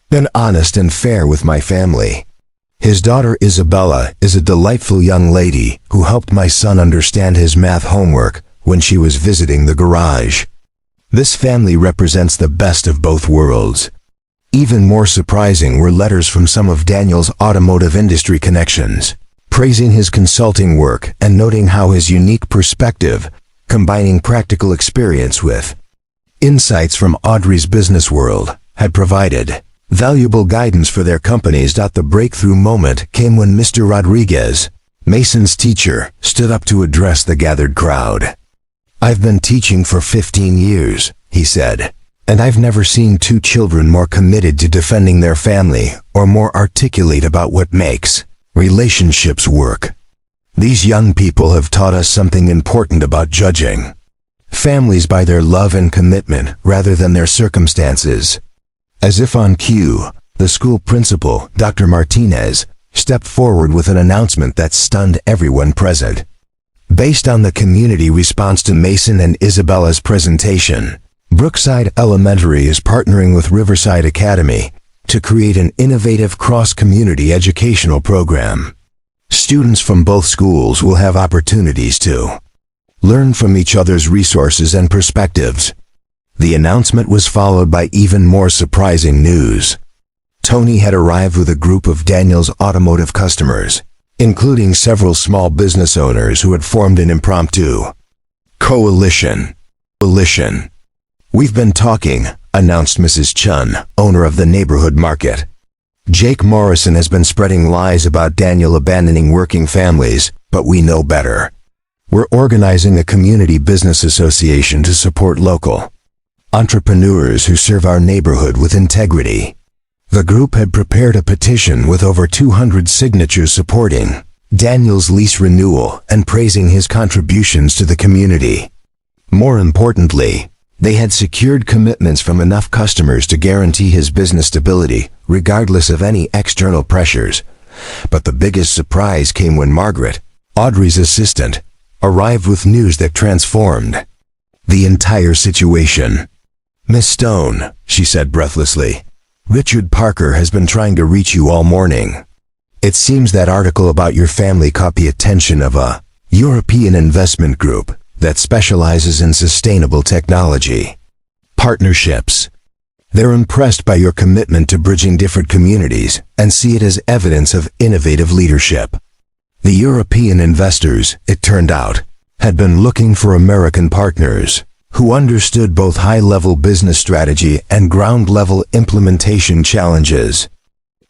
been honest and fair with my family. His daughter Isabella is a delightful young lady who helped my son understand his math homework when she was visiting the garage. This family represents the best of both worlds. Even more surprising were letters from some of Daniel's automotive industry connections, praising his consulting work and noting how his unique perspective, combining practical experience with insights from Audrey's business world, had provided valuable guidance for their companies. The breakthrough moment came when Mr. Rodriguez, Mason's teacher, stood up to address the gathered crowd. "I've been teaching for 15 years, he said, "and I've never seen two children more committed to defending their family or more articulate about what makes relationships work. These young people have taught us something important about judging families by their love and commitment rather than their circumstances." As if on cue, the school principal, Dr. Martinez, stepped forward with an announcement that stunned everyone present. Based on the community response to Mason and Isabella's presentation, Brookside Elementary is partnering with Riverside Academy to create an innovative cross-community educational program. Students from both schools will have opportunities to learn from each other's resources and perspectives. The announcement was followed by even more surprising news. Tony had arrived with a group of Daniel's automotive customers, including several small business owners who had formed an impromptu coalition. "We've been talking," announced Mrs. Chun, owner of the neighborhood market. "Jake Morrison has been spreading lies about Daniel abandoning working families, but we know better. We're organizing a community business association to support local entrepreneurs who serve our neighborhood with integrity." The group had prepared a petition with over 200 signatures supporting Daniel's lease renewal and praising his contributions to the community. More importantly, they had secured commitments from enough customers to guarantee his business stability, regardless of any external pressures. But the biggest surprise came when Margaret, Audrey's assistant, arrived with news that transformed the entire situation. "Miss Stone," she said breathlessly, "Richard Parker has been trying to reach you all morning. It seems that article about your family caught the attention of a European investment group that specializes in sustainable technology partnerships. They're impressed by your commitment to bridging different communities and see it as evidence of innovative leadership." The European investors, it turned out, had been looking for American partners who understood both high-level business strategy and ground-level implementation challenges.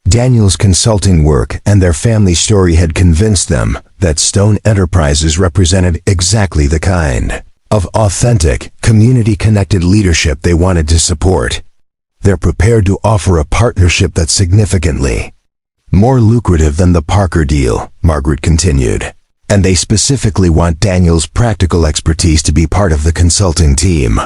Daniel's consulting work and their family story had convinced them that Stone Enterprises represented exactly the kind of authentic, community-connected leadership they wanted to support. They're prepared to offer a partnership that's significantly more lucrative than the Parker deal, Margaret continued. And they specifically want Daniel's practical expertise to be part of the consulting team.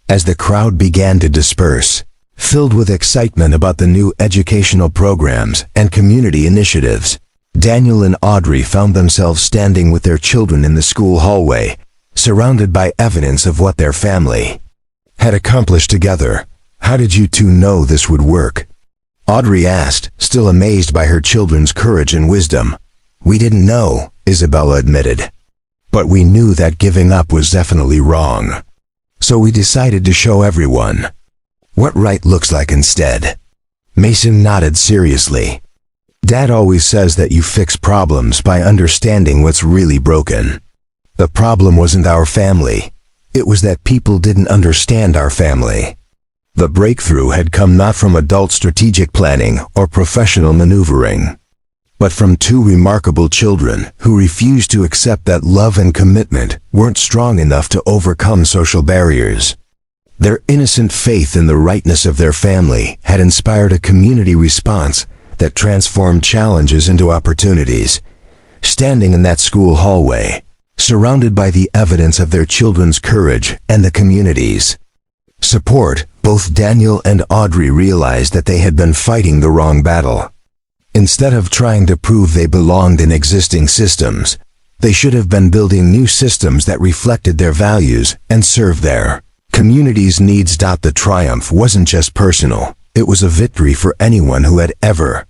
As the crowd began to disperse, filled with excitement about the new educational programs and community initiatives, Daniel and Audrey found themselves standing with their children in the school hallway, surrounded by evidence of what their family had accomplished together. "How did you two know this would work?" Audrey asked, still amazed by her children's courage and wisdom. "We didn't know," Isabella admitted. "But we knew that giving up was definitely wrong. So we decided to show everyone what right looks like instead." Mason nodded seriously. "Dad always says that you fix problems by understanding what's really broken. The problem wasn't our family. It was that people didn't understand our family." The breakthrough had come not from adult strategic planning or professional maneuvering, but from two remarkable children who refused to accept that love and commitment weren't strong enough to overcome social barriers. Their innocent faith in the rightness of their family had inspired a community response that transformed challenges into opportunities. Standing in that school hallway, surrounded by the evidence of their children's courage and the community's support, both Daniel and Audrey realized that they had been fighting the wrong battle. Instead of trying to prove they belonged in existing systems, they should have been building new systems that reflected their values and served their community's needs. The triumph wasn't just personal, it was a victory for anyone who had ever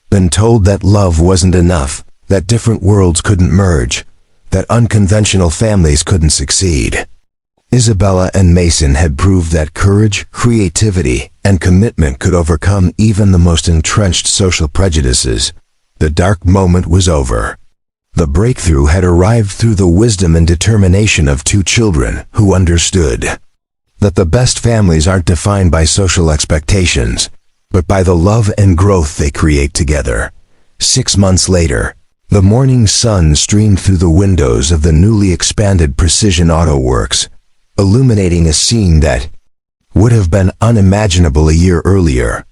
been told that love wasn't enough, that different worlds couldn't merge, that unconventional families couldn't succeed. Isabella and Mason had proved that courage, creativity, and commitment could overcome even the most entrenched social prejudices. The dark moment was over. The breakthrough had arrived through the wisdom and determination of two children who understood that the best families aren't defined by social expectations, but by the love and growth they create together. 6 months later, the morning sun streamed through the windows of the newly expanded Precision Auto Works, illuminating a scene that would have been unimaginable a year earlier.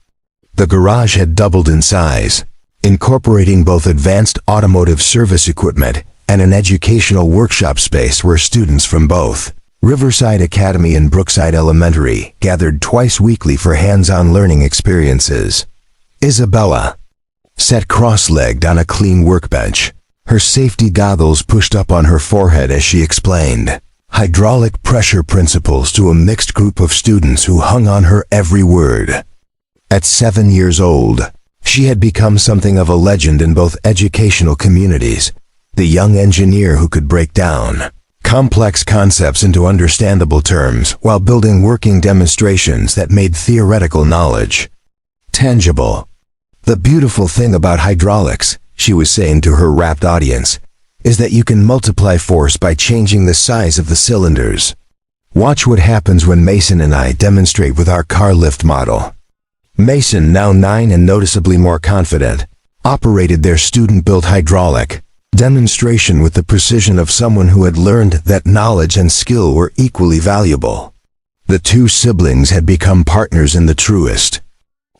The garage had doubled in size, incorporating both advanced automotive service equipment and an educational workshop space where students from both Riverside Academy and Brookside Elementary gathered twice weekly for hands-on learning experiences. Isabella sat cross-legged on a clean workbench, her safety goggles pushed up on her forehead as she explained hydraulic pressure principles to a mixed group of students who hung on her every word. At 7 years old, she had become something of a legend in both educational communities, the young engineer who could break down complex concepts into understandable terms while building working demonstrations that made theoretical knowledge tangible. The beautiful thing about hydraulics, she was saying to her rapt audience, is that you can multiply force by changing the size of the cylinders. Watch what happens when Mason and I demonstrate with our car lift model. Mason, now 9 and noticeably more confident, operated their student-built hydraulic demonstration with the precision of someone who had learned that knowledge and skill were equally valuable. The two siblings had become partners in the truest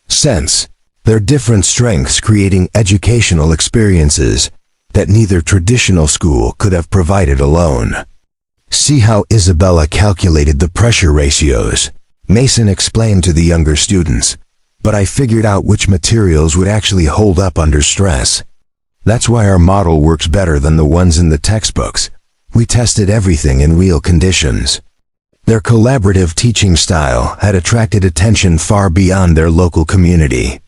sense, their different strengths creating educational experiences that neither traditional school could have provided alone. See how Isabella calculated the pressure ratios, Mason explained to the younger students. But I figured out which materials would actually hold up under stress. That's why our model works better than the ones in the textbooks. We tested everything in real conditions. Their collaborative teaching style had attracted attention far beyond their local community.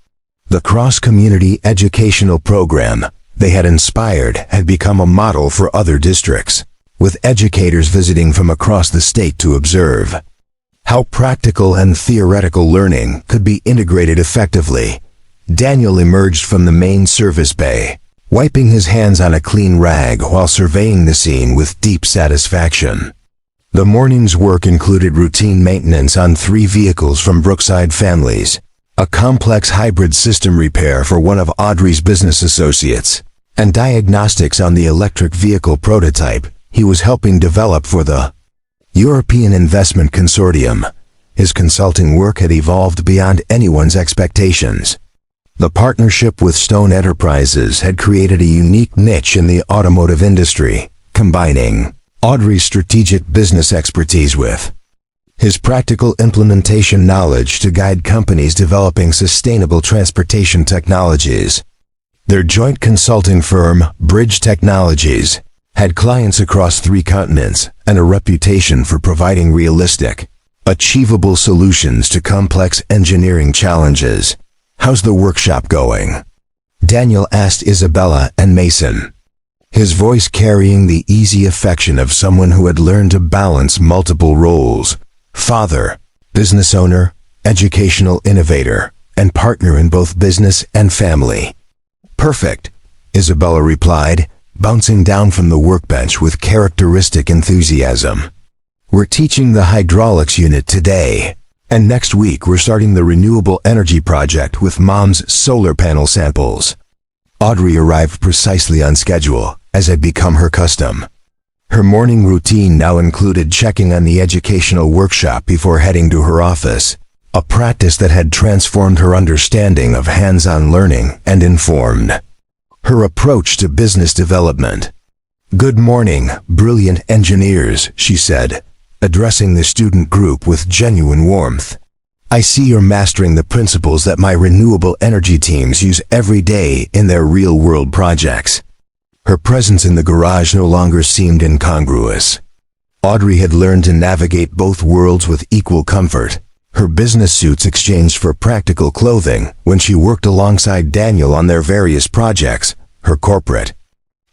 The cross-community educational program they had inspired had become a model for other districts, with educators visiting from across the state to observe how practical and theoretical learning could be integrated effectively. Daniel emerged from the main service bay, wiping his hands on a clean rag while surveying the scene with deep satisfaction. The morning's work included routine maintenance on 3 vehicles from Brookside families, a complex hybrid system repair for one of Audrey's business associates, and diagnostics on the electric vehicle prototype he was helping develop for the European Investment Consortium. His consulting work had evolved beyond anyone's expectations. The partnership with Stone Enterprises had created a unique niche in the automotive industry, combining Audrey's strategic business expertise with his practical implementation knowledge to guide companies developing sustainable transportation technologies. Their joint consulting firm, Bridge Technologies, had clients across 3 continents and a reputation for providing realistic, achievable solutions to complex engineering challenges. How's the workshop going? Daniel asked Isabella and Mason, his voice carrying the easy affection of someone who had learned to balance multiple roles: father, business owner, educational innovator, and partner in both business and family. Perfect, Isabella replied, bouncing down from the workbench with characteristic enthusiasm. We're teaching the hydraulics unit today, and next week we're starting the renewable energy project with Mom's solar panel samples. Audrey arrived precisely on schedule, as had become her custom. Her morning routine now included checking on the educational workshop before heading to her office, a practice that had transformed her understanding of hands-on learning and informed her approach to business development. Good morning, brilliant engineers, she said, addressing the student group with genuine warmth. I see you're mastering the principles that my renewable energy teams use every day in their real-world projects. Her presence in the garage no longer seemed incongruous. Audrey had learned to navigate both worlds with equal comfort, her business suits exchanged for practical clothing when she worked alongside Daniel on their various projects, her corporate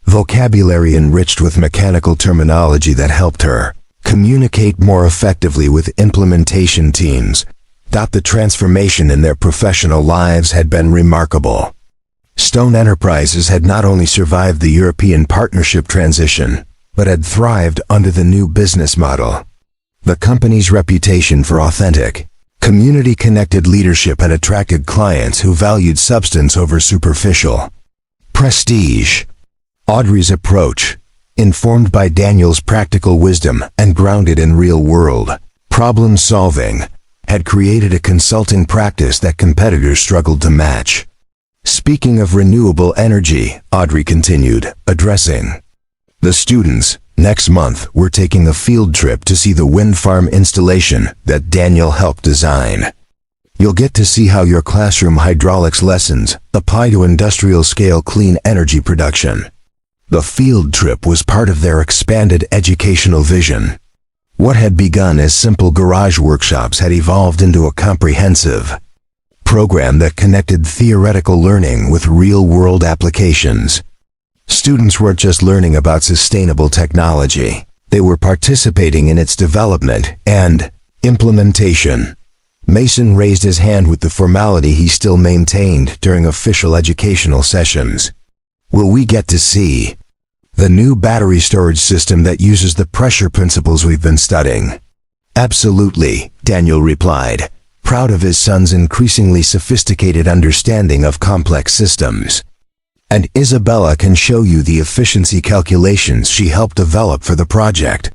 vocabulary enriched with mechanical terminology that helped her communicate more effectively with implementation teams. The transformation in their professional lives had been remarkable. Stone Enterprises had not only survived the European partnership transition, but had thrived under the new business model. The company's reputation for authentic, community-connected leadership had attracted clients who valued substance over superficial prestige. Audrey's approach, informed by Daniel's practical wisdom and grounded in real-world problem-solving, had created a consulting practice that competitors struggled to match. Speaking of renewable energy, Audrey continued, addressing the students. Next month, we're taking a field trip to see the wind farm installation that Daniel helped design. You'll get to see how your classroom hydraulics lessons apply to industrial-scale clean energy production. The field trip was part of their expanded educational vision. What had begun as simple garage workshops had evolved into a comprehensive program that connected theoretical learning with real-world applications. Students weren't just learning about sustainable technology. They were participating in its development and implementation. Mason raised his hand with the formality he still maintained during official educational sessions. Will we get to see the new battery storage system that uses the pressure principles we've been studying? Absolutely, Daniel replied, proud of his son's increasingly sophisticated understanding of complex systems. And Isabella can show you the efficiency calculations she helped develop for the project.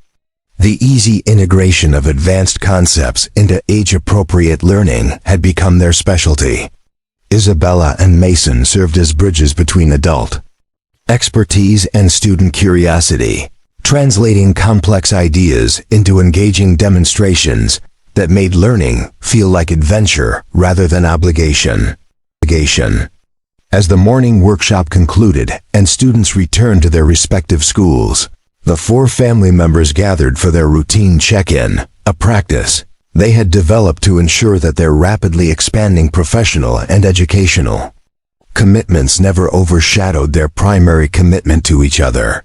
The easy integration of advanced concepts into age-appropriate learning had become their specialty. Isabella and Mason served as bridges between adult expertise and student curiosity, translating complex ideas into engaging demonstrations that made learning feel like adventure rather than obligation. As the morning workshop concluded and students returned to their respective schools, the four family members gathered for their routine check-in, a practice they had developed to ensure that their rapidly expanding professional and educational commitments never overshadowed their primary commitment to each other.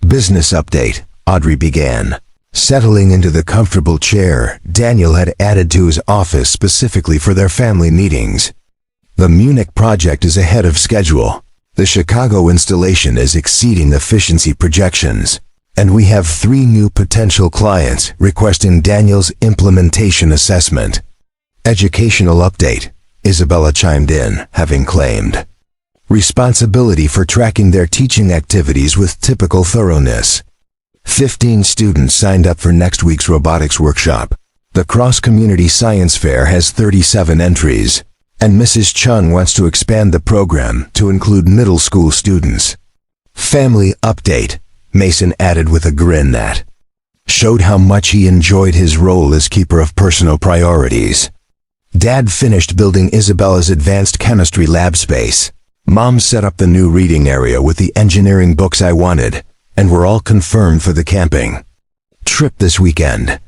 Business update, Audrey began, settling into the comfortable chair Daniel had added to his office specifically for their family meetings. The Munich project is ahead of schedule. The Chicago installation is exceeding efficiency projections, and we have 3 new potential clients requesting Daniel's implementation assessment. Educational update, Isabella chimed in, having claimed responsibility for tracking their teaching activities with typical thoroughness. 15 students signed up for next week's robotics workshop. The cross-community science fair has 37 entries, and Mrs. Chun wants to expand the program to include middle school students. Family update, Mason added with a grin that showed how much he enjoyed his role as keeper of personal priorities. Dad finished building Isabella's advanced chemistry lab space. Mom set up the new reading area with the engineering books I wanted, and we're all confirmed for the camping trip this weekend.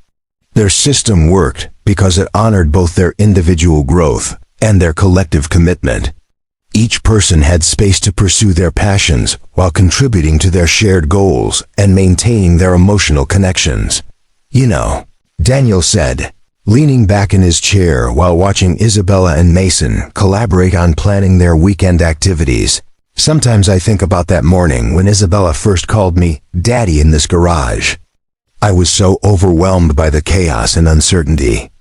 Their system worked because it honored both their individual growth and their collective commitment. Each person had space to pursue their passions while contributing to their shared goals and maintaining their emotional connections. You know, Daniel said, leaning back in his chair while watching Isabella and Mason collaborate on planning their weekend activities. Sometimes I think about that morning when Isabella first called me Daddy in this garage. I was so overwhelmed by the chaos and uncertainty.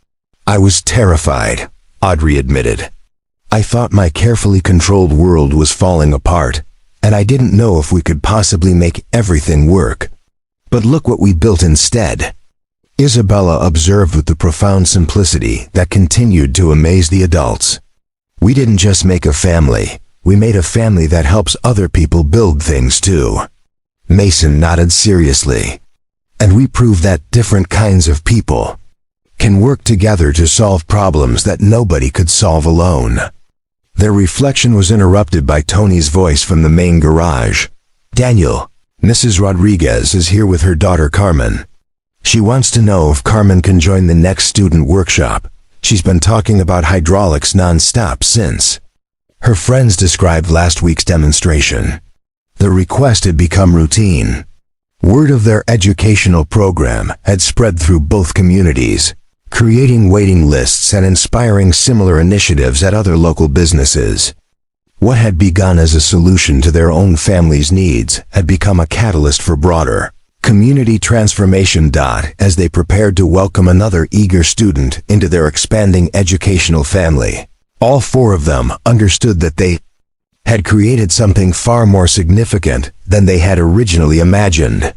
I was terrified, Audrey admitted. I thought my carefully controlled world was falling apart, and I didn't know if we could possibly make everything work. But look what we built instead. Isabella observed with the profound simplicity that continued to amaze the adults. We didn't just make a family, we made a family that helps other people build things too. Mason nodded seriously. And we proved that different kinds of people can work together to solve problems that nobody could solve alone. Their reflection was interrupted by Tony's voice from the main garage. Daniel, Mrs. Rodriguez is here with her daughter Carmen. She wants to know if Carmen can join the next student workshop. She's been talking about hydraulics non-stop since. Her friends described last week's demonstration. The request had become routine. Word of their educational program had spread through both communities, creating waiting lists and inspiring similar initiatives at other local businesses. What had begun as a solution to their own family's needs had become a catalyst for broader community transformation. As they prepared to welcome another eager student into their expanding educational family, all four of them understood that they had created something far more significant than they had originally imagined.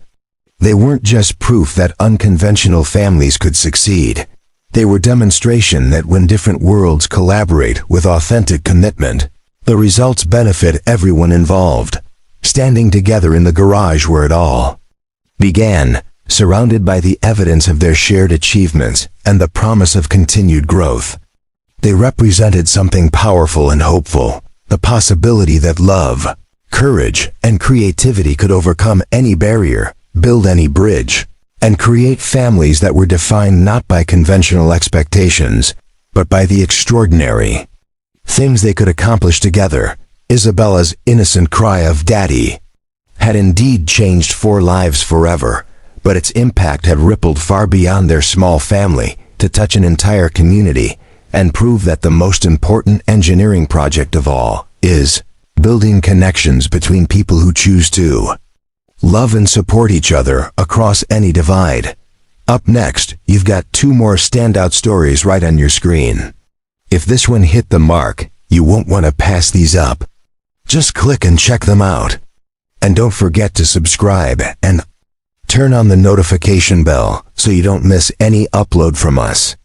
They weren't just proof that unconventional families could succeed. They were demonstration that when different worlds collaborate with authentic commitment, the results benefit everyone involved. Standing together in the garage where it all began, surrounded by the evidence of their shared achievements and the promise of continued growth, they represented something powerful and hopeful, the possibility that love, courage, and creativity could overcome any barrier, build any bridge, and create families that were defined not by conventional expectations, but by the extraordinary things they could accomplish together. Isabella's innocent cry of "Daddy" had indeed changed four lives forever, but its impact had rippled far beyond their small family to touch an entire community and prove that the most important engineering project of all is building connections between people who choose to love and support each other across any divide. Up next, you've got two more standout stories right on your screen. If this one hit the mark, you won't want to pass these up. Just click and check them out. And don't forget to subscribe and turn on the notification bell so you don't miss any upload from us.